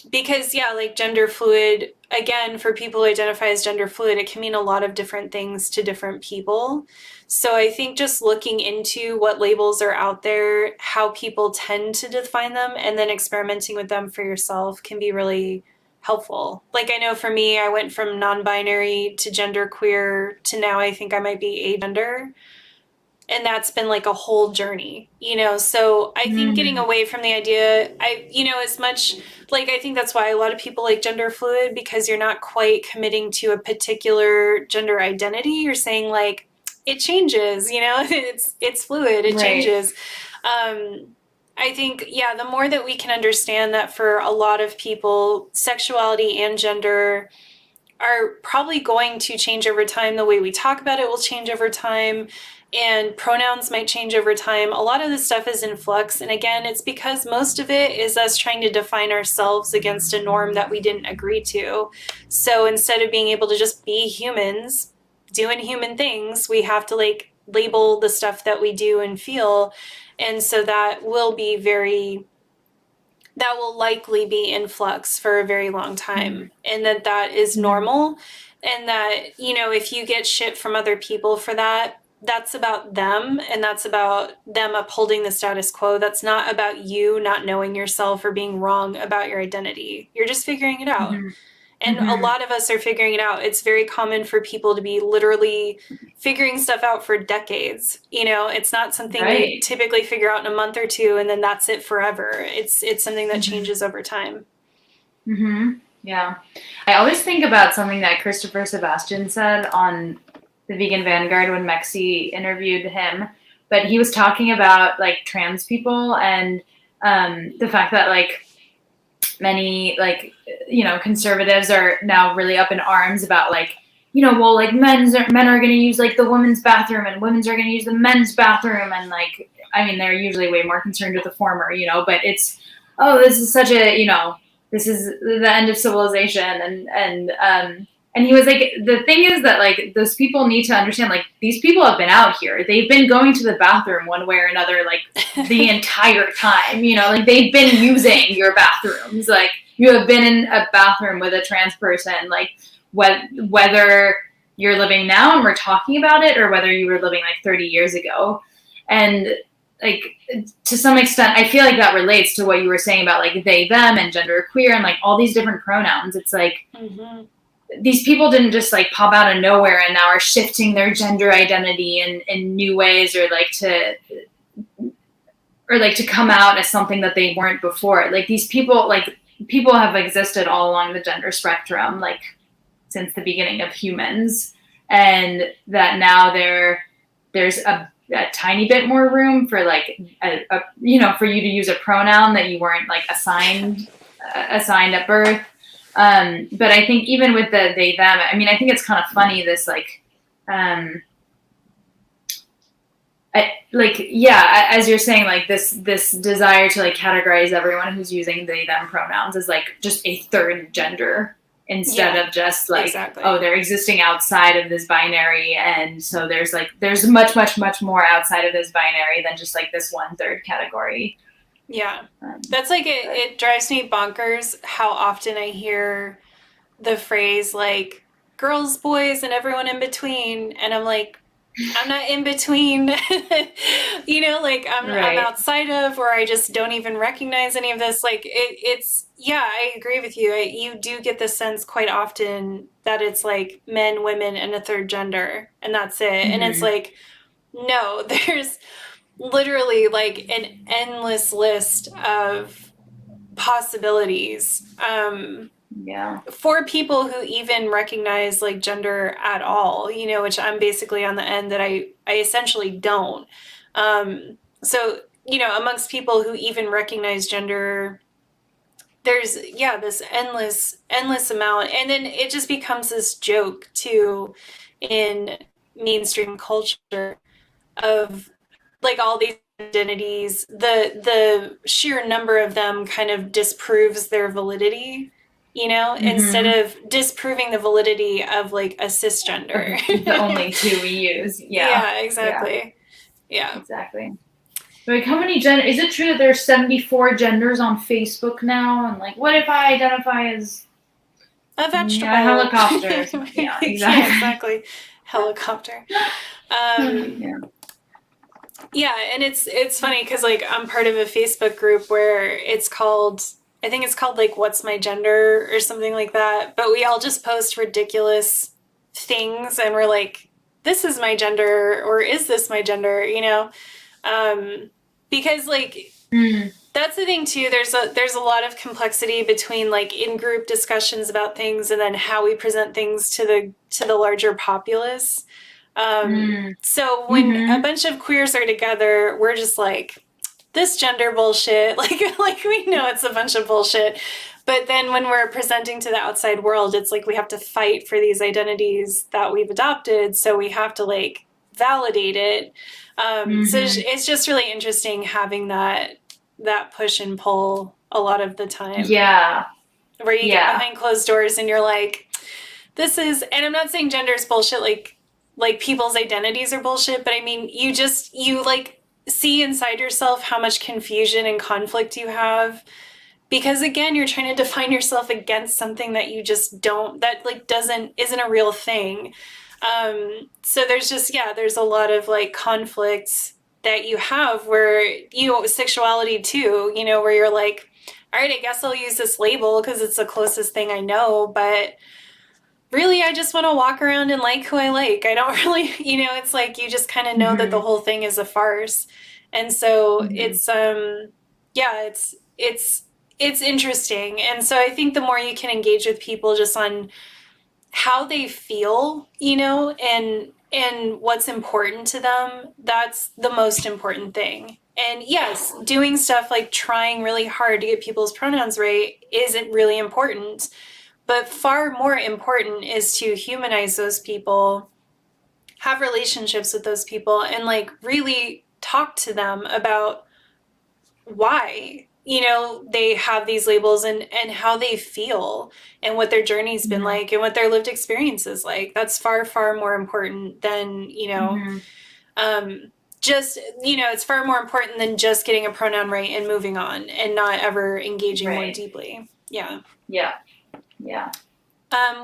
Because yeah, like gender fluid, again, for people who identify as gender fluid, it can mean a lot of different things to different people. So I think just looking into what labels are out there, how people tend to define them, and then experimenting with them for yourself can be really helpful. Like I know for me, I went from non-binary to genderqueer to now I think I might be agender. And that's been like a whole journey, you know? So I think getting away from the idea, as much, like, I think that's why a lot of people like gender fluid, because you're not quite committing to a particular gender identity. You're saying like, it changes, it's fluid, it changes. I think, yeah, the more that we can understand that for a lot of people, sexuality and gender are probably going to change over time. The way we talk about it will change over time, and pronouns might change over time. A lot of this stuff is in flux. And again, it's because most of it is us trying to define ourselves against a norm that we didn't agree to. So instead of being able to just be humans doing human things, we have to like label the stuff that we do and feel. And so that will likely be in flux for a very long time, and that is normal. And that, if you get shit from other people for that, that's about them, and that's about them upholding the status quo. That's not about you not knowing yourself or being wrong about your identity. You're just figuring it out. And a lot of us are figuring it out. It's very common for people to be literally figuring stuff out for decades. It's not something you typically figure out in a month or two and then that's it forever. It's something that changes over time. Yeah. I always think about something that Christopher Sebastian said on the Vegan Vanguard when Mexi interviewed him. But he was talking about like trans people and the fact that like many like conservatives are now really up in arms about like men are going to use like the women's bathroom and women's are going to use the men's bathroom, and like I mean they're usually way more concerned with the former, but it's this is such a this is the end of civilization, and he was like, the thing is that like those people need to understand, like these people have been out here, they've been going to the bathroom one way or another like the entire time, like they've been using your bathrooms, like you have been in a bathroom with a trans person, like whether you're living now and we're talking about it or whether you were living like 30 years ago. And like to some extent I feel like that relates to what you were saying about like they, them, and genderqueer and like all these different pronouns. It's like these people didn't just like pop out of nowhere and now are shifting their gender identity in new ways or like to come out as something that they weren't before. Like these people have existed all along the gender spectrum, like since the beginning of humans, and that now there's a tiny bit more room for like for you to use a pronoun that you weren't like assigned at birth. But I think even with the they, them, I mean, I think it's kind of funny, this like, as you're saying, like this desire to like categorize everyone who's using they, them pronouns as like just a third gender instead of just like, they're existing outside of this binary. And so there's much, much, much more outside of this binary than just like this 1/3 category. Yeah, that's like, it drives me bonkers how often I hear the phrase like girls, boys, and everyone in between. And I'm like, I'm not in between, like I'm outside of, or I just don't even recognize any of this. Like I agree with you. You do get the sense quite often that it's like men, women, and a third gender, and that's it. And it's like, no, there's literally like an endless list of possibilities. Yeah. for people who even recognize like gender at all, you know, which I'm basically on the end that I essentially don't. So, you know, amongst people who even recognize gender, there's this endless amount, and then it just becomes this joke too in mainstream culture of like all these identities. The sheer number of them kind of disproves their validity, you know, instead of disproving the validity of like a cisgender. The only two we use. Yeah, exactly. Yeah. Exactly. Like, how many gender? Is it true that there's 74 genders on Facebook now? And like, what if I identify as a vegetable? A helicopter. Yeah, exactly. Yeah, exactly. Helicopter. Yeah, and it's funny because like I'm part of a Facebook group where I think it's called like "What's My Gender" or something like that. But we all just post ridiculous things, and we're like, "This is my gender," or "Is this my gender?" You know, because like that's the thing too. There's a lot of complexity between like in group discussions about things and then how we present things to the larger populace. So when a bunch of queers are together, we're just like, this gender bullshit, like we know it's a bunch of bullshit. But then when we're presenting to the outside world, it's like we have to fight for these identities that we've adopted. So we have to like validate it. So it's just really interesting having that push and pull a lot of the time. Yeah. Where you get behind closed doors and you're like, this is, and I'm not saying gender is bullshit, like people's identities are bullshit, but I mean, you like see inside yourself how much confusion and conflict you have. Because again, you're trying to define yourself against something that you just don't, that like isn't a real thing. So there's a lot of like conflicts that you have where, you know, sexuality too, you know, where you're like, all right, I guess I'll use this label because it's the closest thing I know, but really, I just want to walk around and like who I like. I don't really, you know, it's like you just kind of know that the whole thing is a farce. And so it's interesting. And so I think the more you can engage with people just on how they feel, you know, and what's important to them, that's the most important thing. And yes, doing stuff like trying really hard to get people's pronouns right isn't really important. But far more important is to humanize those people, have relationships with those people, and like really talk to them about why, you know, they have these labels and how they feel and what their journey's been like and what their lived experience is like. That's far, far more important than, you know, just, you know, it's far more important than just getting a pronoun right and moving on and not ever engaging more deeply. Yeah. Yeah. Yeah.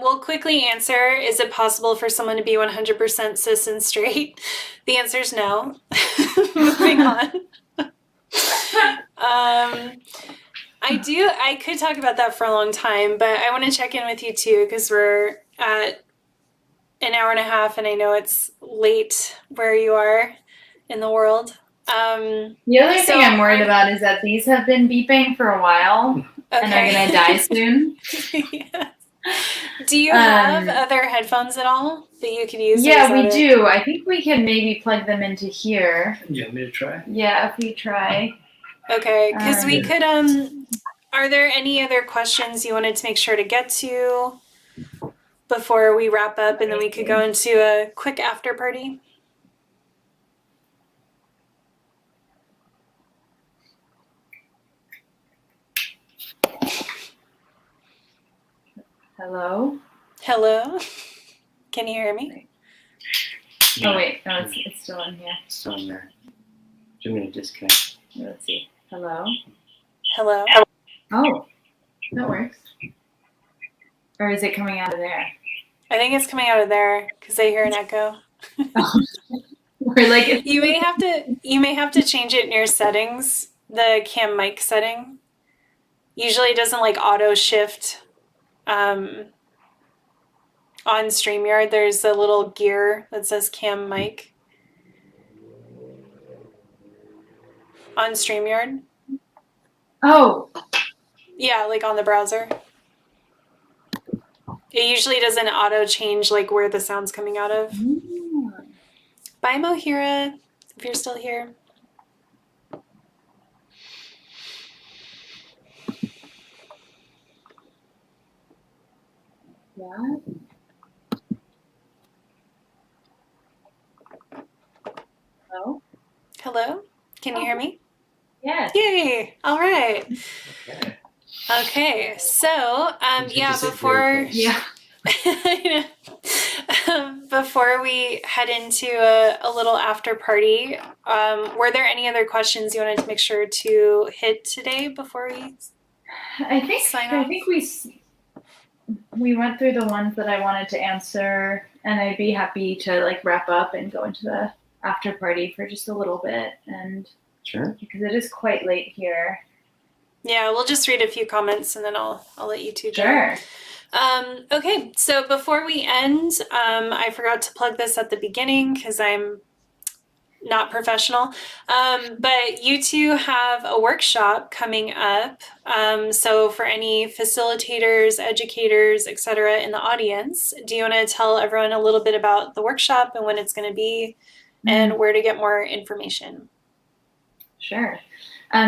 We'll quickly answer, is it possible for someone to be 100% cis and straight? The answer is no. Moving on. I could talk about that for a long time, but I want to check in with you too, because we're at an hour and a half and I know it's late where you are in the world. The other thing I'm worried about is that these have been beeping for a while and are going to die soon. Yeah. Do you have other headphones at all that you could use? Yeah, we do. I think we can maybe plug them into here. You want me to try? Yeah, if we try. Okay, because we could, are there any other questions you wanted to make sure to get to before we wrap up, and then we could go into a quick after party? Hello? Hello? Can you hear me? Yeah. Oh, wait. No, it's still in here. It's still in there. I'm going to disconnect. Let's see. Hello? Hello? Oh, that works. Or is it coming out of there? I think it's coming out of there because I hear an echo. We're like, you may have to change it in your settings, the cam mic setting. Usually it doesn't like auto shift. On StreamYard, there's a little gear that says cam mic. On StreamYard. Oh. Yeah, like on the browser. It usually doesn't auto change like where the sound's coming out of. Bye, Mohira, if you're still here. Yeah. Hello? Hello? Can you hear me? Yes. Yay! All right. Okay. Okay. So, You yeah, just sit before very close. before we head into a little after party, were there any other questions you wanted to make sure to hit today before we? I think Sign off. we went through the ones that I wanted to answer, and I'd be happy to like wrap up and go into the after party for just a little bit, and Sure. because it is quite late here. Yeah, we'll just read a few comments and then I'll let you two go. Sure. Okay, so before we end, I forgot to plug this at the beginning because I'm not professional. But you two have a workshop coming up. So for any facilitators, educators, etc. in the audience, do you want to tell everyone a little bit about the workshop and when it's going to be and where to get more information? Sure.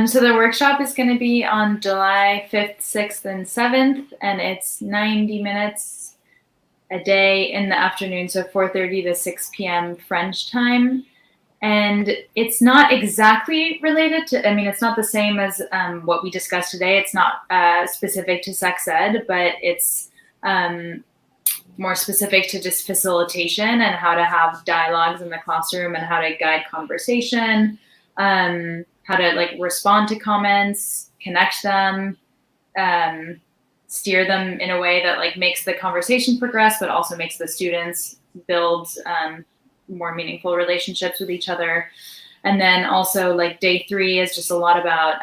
So the workshop is going to be on July 5th, 6th, and 7th, and it's 90 minutes a day in the afternoon, so 4:30 to 6 p.m. French time. And it's not exactly related to, I mean, it's not the same as what we discussed today. It's not specific to sex ed, but it's more specific to just facilitation and how to have dialogues in the classroom and how to guide conversation. How to like respond to comments, connect them, steer them in a way that like makes the conversation progress, but also makes the students build more meaningful relationships with each other. And then also like day 3 is just a lot about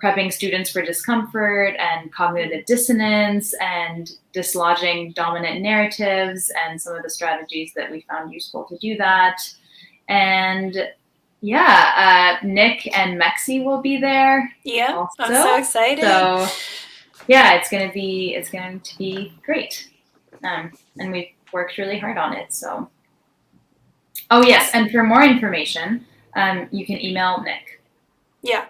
prepping students for discomfort and cognitive dissonance and dislodging dominant narratives and some of the strategies that we found useful to do that. And yeah, Nick and Mexi will be there. Yeah, also. I'm so excited. So yeah, it's going to be great. And we've worked really hard on it. So, oh yes, and for more information, you can email Nick. Yeah,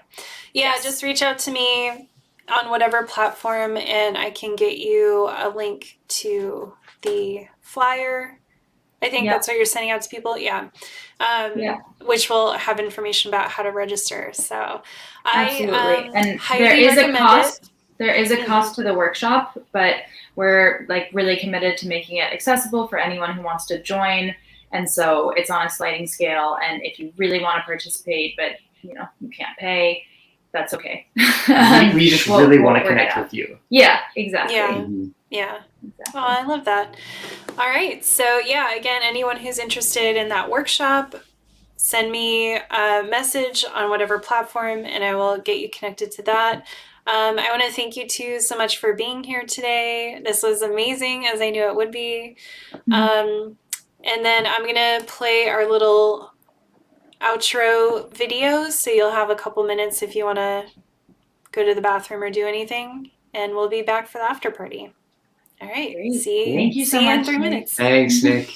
Yes. just reach out to me on whatever platform and I can get you a link to the flyer. I think that's what you're sending out to people. Yeah. Which will have information about how to register. So Absolutely. And highly there is a recommend cost. it. There is a cost to the workshop, but we're like really committed to making it accessible for anyone who wants to join. And so it's on a sliding scale. And if you really want to participate, but you can't pay, that's okay. We just really want to connect with you. Yeah, exactly. Yeah. Mhm. Yeah. Exactly. Oh, I love that. All right. So yeah, again, anyone who's interested in that workshop, send me a message on whatever platform and I will get you connected to that. I want to thank you two so much for being here today. This was amazing, as I knew it would be. And then I'm going to play our little outro video, so you'll have a couple minutes if you want to go to the bathroom or do anything. And we'll be back for the after party. All right. Great. See Thank you so see you in much, 3 Nick. minutes. Thanks, Nick.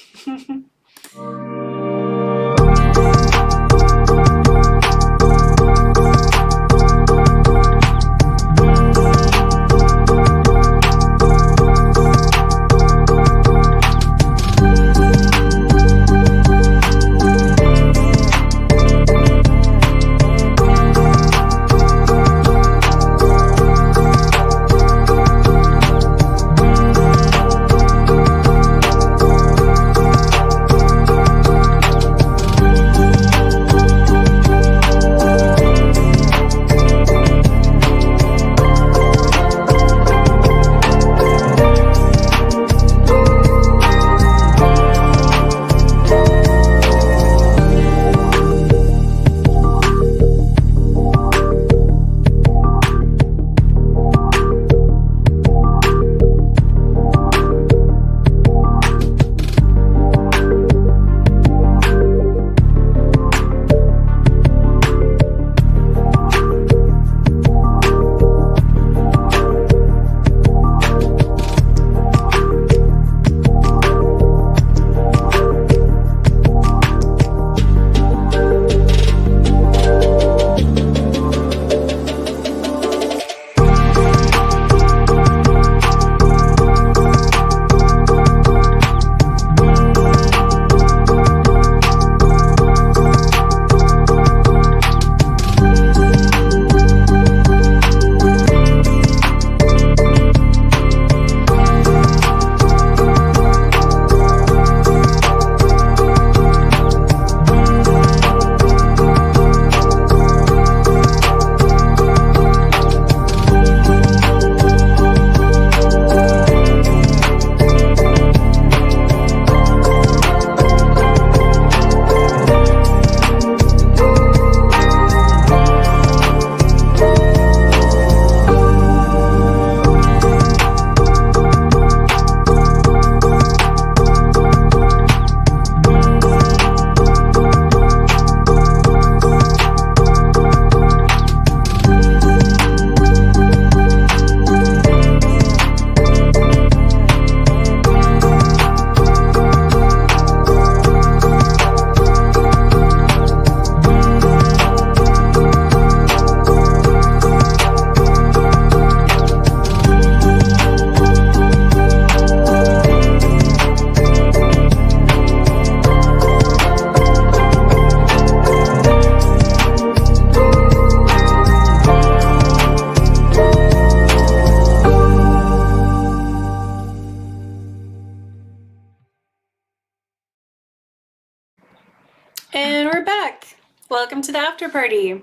welcome to the after party.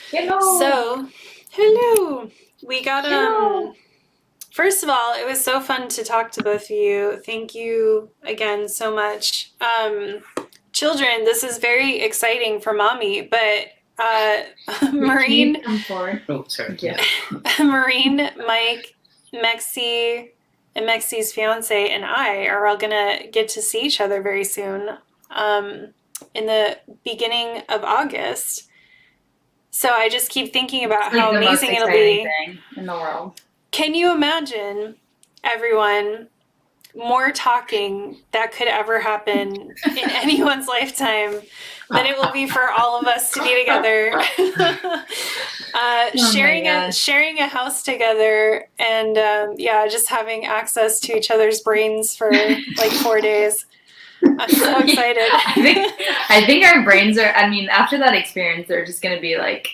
Hello. So, hello. We got Hello. First of all, it was so fun to talk to both of you. Thank you again so much. Children, this is very exciting for mommy, but Maureen, Come forward. Oh, sorry. Yeah. Maureen, Mike, Mexi, and Mexi's fiance and I are all gonna get to see each other very soon, in the beginning of August. So I just keep thinking about how the most amazing it'll exciting be. thing in the world. Can you imagine, everyone, more talking that could ever happen in anyone's lifetime than it will be for all of us to be together, sharing a house together, and just having access to each other's brains for like 4 days. I'm so excited. I think our brains are. I mean, after that experience, they're just gonna be like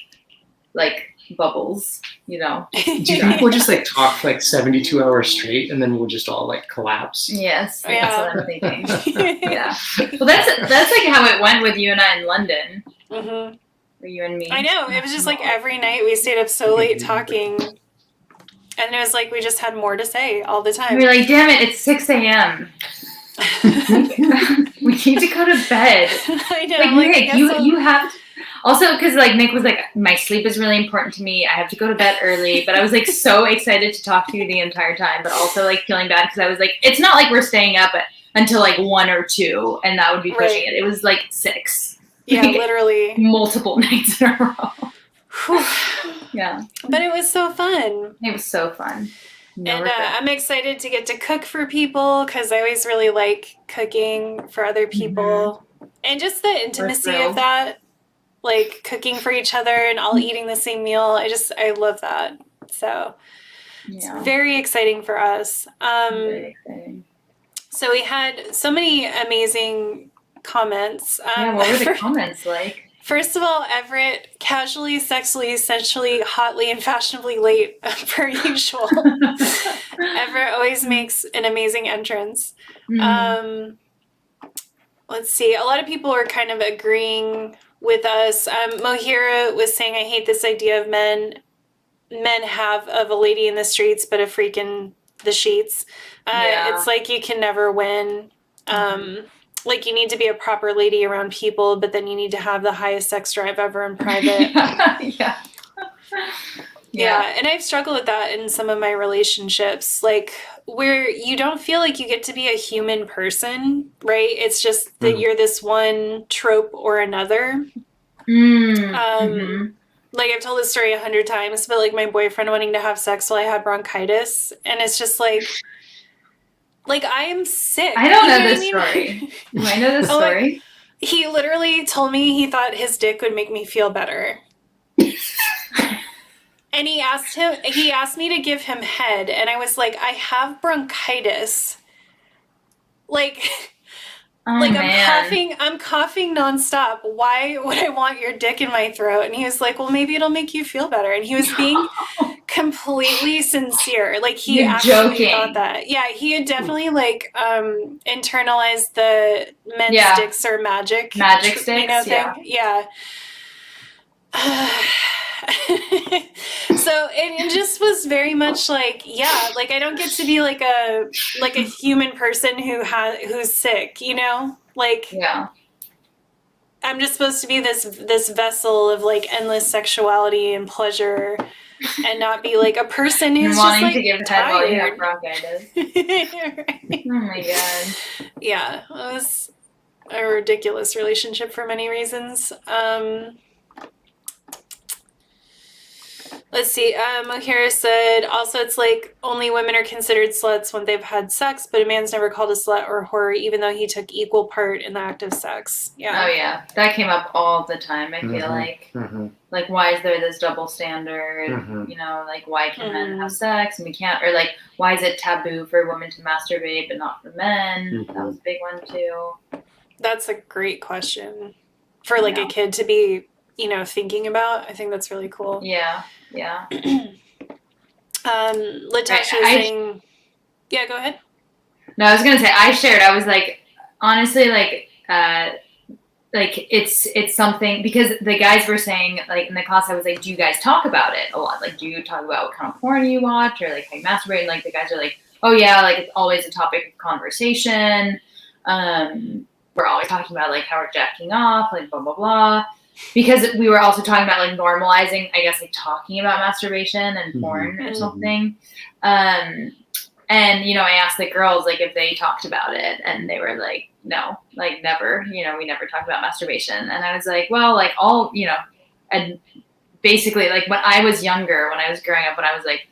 bubbles, you know. Do you think we'll just like talk for like 72 hours straight and then we'll just all like collapse? Yes, that's Yeah. what I'm thinking. Yeah. Well, that's like how it went with you and I in London. Mhm. Or you and me. I know. It was just like every night we stayed up so late talking. And it was like we just had more to say all the time. We were like, damn it, it's 6 a.m. We need to go to bed. I know. Like, like, Nick, you have to, also because like Nick was like, my sleep is really important to me. I have to go to bed early. But I was like so excited to talk to you the entire time, but also like feeling bad because I was like, it's not like we're staying up until like 1 or 2, and that would be pushing Right. it. It was like 6. Yeah, Like, literally. multiple nights in a row. Whew. Yeah, But it was so fun. it was so fun. No And regret. I'm excited to get to cook for people because I always really like cooking for other people. And just the intimacy of thrilled. that, like cooking for each other and all eating the same meal. I love that. So Yeah. it's very exciting for us. Very exciting. So we had so many amazing comments. Yeah, what were the comments like? First of all, Everett, casually, sexily, sensually, hotly, and fashionably late, per usual. Everett always makes an amazing entrance. Let's see. A lot of people were kind of agreeing with us. Mohira was saying, I hate this idea of men have of a lady in the streets, but a freak in the sheets. Yeah. It's like you can never win. Like you need to be a proper lady around people, but then you need to have the highest sex drive ever in private. Yeah. Yeah, and I've struggled with that in some of my relationships, like where you don't feel like you get to be a human person, right? It's just that you're this one trope or another. Like I've told this story 100 times, but like my boyfriend wanting to have sex while I had bronchitis, and it's just like I am sick. I don't know what this I mean? story. Do I know this story? He literally told me he thought his dick would make me feel better. And he asked me to give him head, and I was like, I have bronchitis. Like, Oh, like man. I'm coughing nonstop. Why would I want your dick in my throat? And he was like, well, maybe it'll make you feel better. And he was being completely sincere. Like he You're actually joking. thought that. Yeah, he had definitely like internalized the men's sticks or magic sticks, thing. Yeah. So it just was very much like, yeah, like I don't get to be like a human person who's sick, you know? Like Yeah. I'm just supposed to be this vessel of like endless sexuality and pleasure, and not be like a person who's wanting just like to give head while you have tired. bronchitis. Right. Oh my god. Yeah, it was a ridiculous relationship for many reasons. Let's see. O'Hara said, also, it's like only women are considered sluts when they've had sex, but a man's never called a slut or a whore, even though he took equal part in the act of sex. Yeah. Oh yeah, that came up all the time. I feel like, like, why is there this double standard? You know, like, why can men have sex and we can't? Or like, why is it taboo for women to masturbate but not for men? That was a big one too. That's a great question for like a kid to be, you know, thinking about. I think that's really cool. Yeah. Yeah. Latasha was saying, yeah, go ahead. No, I was gonna say I was like, honestly, like like it's something, because the guys were saying, like, in the class, I was like, do you guys talk about it a lot? Like, do you talk about what kind of porn you watch, or like how you masturbate? And like the guys are like, oh yeah, like it's always a topic of conversation. We're always talking about like how we're jacking off, like blah blah blah. Because we were also talking about like normalizing, I guess, like talking about masturbation and porn or something. And, you know, I asked the girls, like, if they talked about it, and they were like, no, like, never, you know, we never talked about masturbation. And I was like, well, like, all, you know, and basically, like, when I was younger, when I was growing up, when I was, like,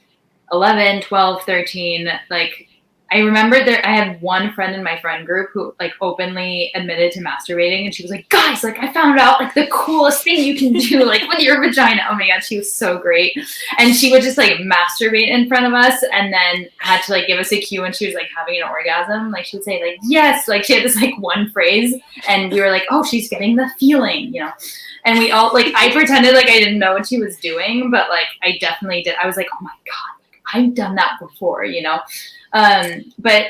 11, 12, 13, like, I remember I had one friend in my friend group who, like, openly admitted to masturbating, and she was like, guys, like, I found out, like, the coolest thing you can do, like, with your vagina. Oh my God, she was so great. And she would just, like, masturbate in front of us, and then had to, like, give us a cue when she was, like, having an orgasm. Like, she would say, like, yes, like, she had this, like, one phrase, and we were like, oh, she's getting the feeling, you know? And we all, like, I pretended like I didn't know what she was doing, but, like, I definitely did. I was like, oh my God, like, I've done that before, you know? But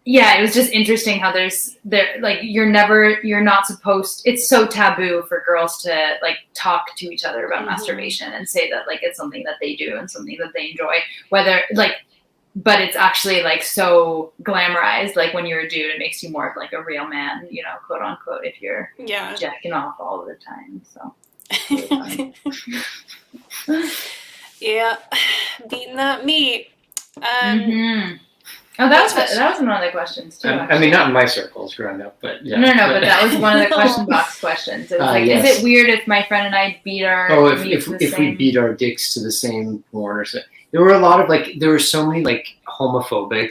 yeah, it was just interesting how like, you're not supposed, it's so taboo for girls to like talk to each other about masturbation and say that like it's something that they do and something that they enjoy, whether like, but it's actually like so glamorized. Like when you're a dude, it makes you more of like a real man, you know, quote unquote, if you're jacking off all the time. So yeah, beating that meat. Oh, that was one of the questions too. I mean, not in my circles growing up, but yeah. No, but that was one of the question box questions. It was like, yes. Is it weird if my friend and I beat our? Oh, if we beat our dicks to the same porn or something. There were a lot of like, there were so many like homophobic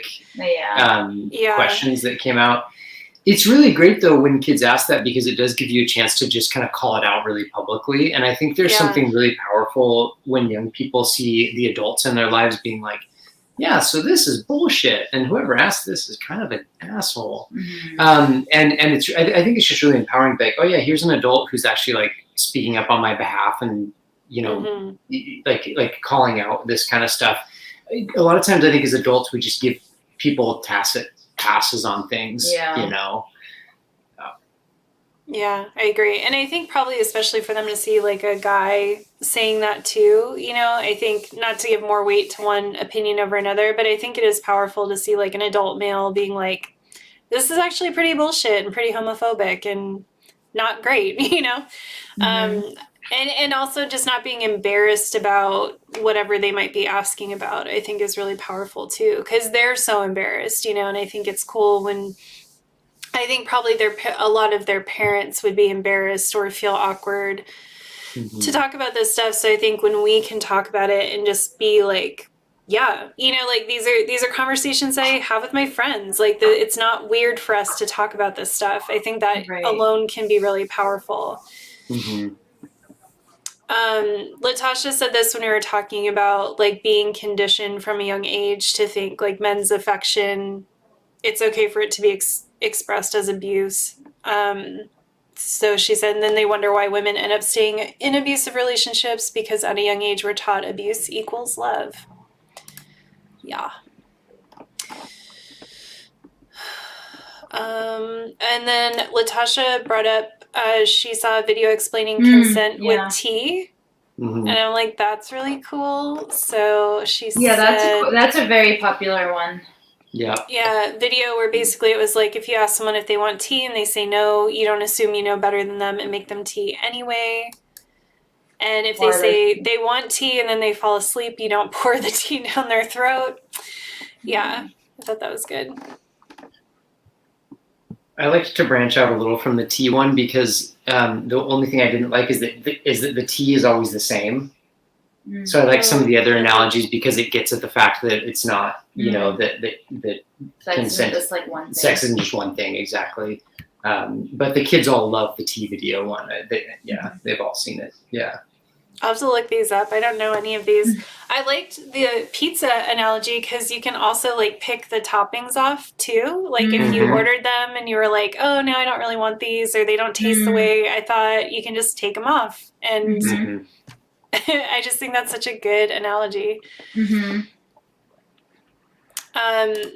questions that came out. It's really great though when kids ask that, because it does give you a chance to just kind of call it out really publicly. And I think there's something really powerful when young people see the adults in their lives being like, yeah, so this is bullshit, and whoever asked this is kind of an asshole. And it's, I think it's just really empowering. Like, oh yeah, here's an adult who's actually like speaking up on my behalf, and you know, like calling out this kind of stuff. A lot of times, I think as adults, we just give people tacit passes on things. You know. Yeah, I agree. And I think probably especially for them to see like a guy saying that too, you know, I think not to give more weight to one opinion over another, but I think it is powerful to see like an adult male being like, this is actually pretty bullshit and pretty homophobic and not great, you know? And also just not being embarrassed about whatever they might be asking about, I think is really powerful too, because they're so embarrassed, you know, and I think it's cool when I think probably a lot of their parents would be embarrassed or feel awkward to talk about this stuff. So I think when we can talk about it and just be like, yeah, you know, like these are conversations I have with my friends. Like it's not weird for us to talk about this stuff. I think that alone can be really powerful. Latasha said this when we were talking about like being conditioned from a young age to think like men's affection, it's okay for it to be expressed as abuse. So she said, and then they wonder why women end up staying in abusive relationships, because at a young age we're taught abuse equals love. Yeah. And then Latasha brought up she saw a video explaining consent with tea. And I'm like, that's really cool. So she said, that's a very popular one. Yeah, video where basically it was like, if you ask someone if they want tea and they say no, you don't assume you know better than them and make them tea anyway. And if they say they want tea and then they fall asleep, you don't pour the tea down their throat. Yeah, I thought that was good. I liked to branch out a little from the tea one, because the only thing I didn't like is that the tea is always the same. So I like some of the other analogies, because it gets at the fact that it's not, you know, that consent, just like one thing. Sex isn't just one thing, exactly. But the kids all love the tea video one. They've all seen it. Yeah. I'll have to look these up. I don't know any of these. I liked the pizza analogy, because you can also like pick the toppings off too. Like if you ordered them and you were like, oh no, I don't really want these, or they don't taste the way I thought, you can just take them off. And I just think that's such a good analogy.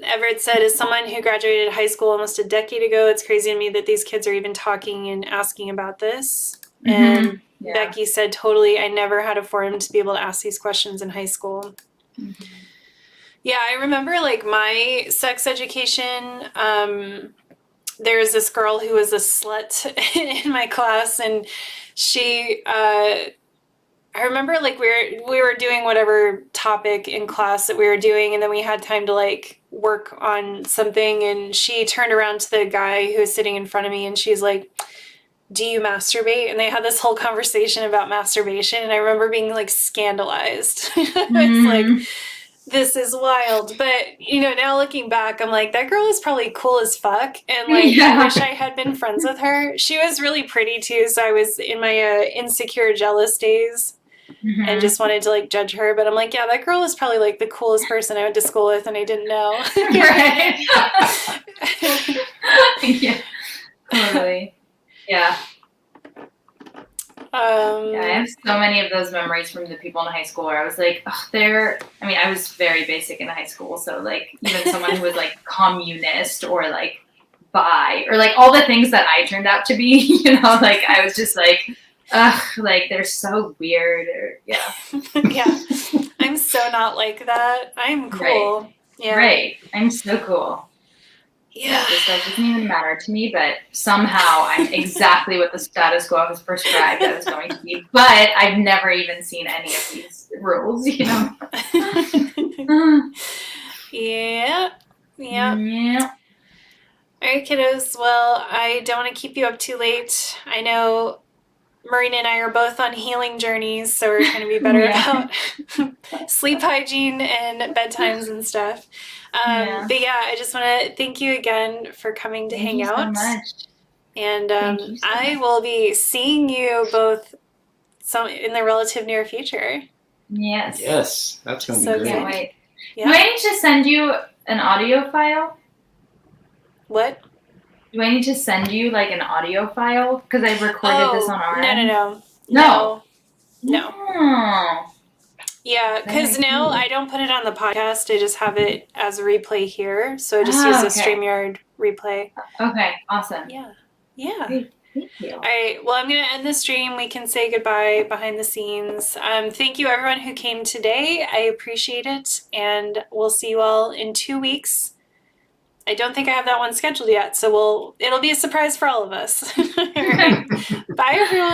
Everett said, as someone who graduated high school almost a decade ago, it's crazy to me that these kids are even talking and asking about this. And Becky said, totally, I never had a forum to be able to ask these questions in high school. Mm-hmm. Yeah, I remember like my sex education. There was this girl who was a slut in my class, and she, I remember like we were doing whatever topic in class that we were doing, and then we had time to like work on something, and she turned around to the guy who was sitting in front of me, and she's like, do you masturbate? And they had this whole conversation about masturbation, and I remember being like scandalized. It's like, this is wild. But, you know, now looking back, I'm like, that girl is probably cool as fuck. And like, I wish I had been friends with her. She was really pretty too. So I was in my insecure, jealous days and just wanted to like judge her. But I'm like, yeah, that girl is probably like the coolest person I went to school with, and I didn't know. Right. Yeah. Totally. Yeah. Yeah, I have so many of those memories from the people in high school where I was like, oh, I was very basic in high school. So like even someone who was like communist or like bi or like all the things that I turned out to be, you know, like I was just like, ugh, like they're so weird. Or, yeah. Yeah. I'm so not like that. I'm cool. Right. Yeah. Right. I'm so cool. Yeah. This stuff doesn't even matter to me, but somehow I'm exactly what the status quo was prescribed I was going to be. But I've never even seen any of these rules, you know? Yeah. Yeah. All right, kiddos. Well, I don't want to keep you up too late. I know Marina and I are both on healing journeys, so we're trying to be better about sleep hygiene and bedtimes and stuff. But yeah, I just want to thank you again for coming to hang out. Thank you so much. And I will be seeing you both in the relative near future. Yes. Yes, that's going to be great. Can't wait. Yeah. Do I need to send you an audio file? What? Do I need to send you like an audio file? Because I recorded this on our end. No. Oh. Yeah, because now I don't put it on the podcast. I just have it as a replay here. So I just use the StreamYard replay. Okay, awesome. Yeah. Great. Thank you. All right. Well, I'm going to end the stream. We can say goodbye behind the scenes. Thank you, everyone who came today. I appreciate it. And we'll see you all in 2 weeks. I don't think I have that one scheduled yet. So it'll be a surprise for all of us. All right. Bye, everyone.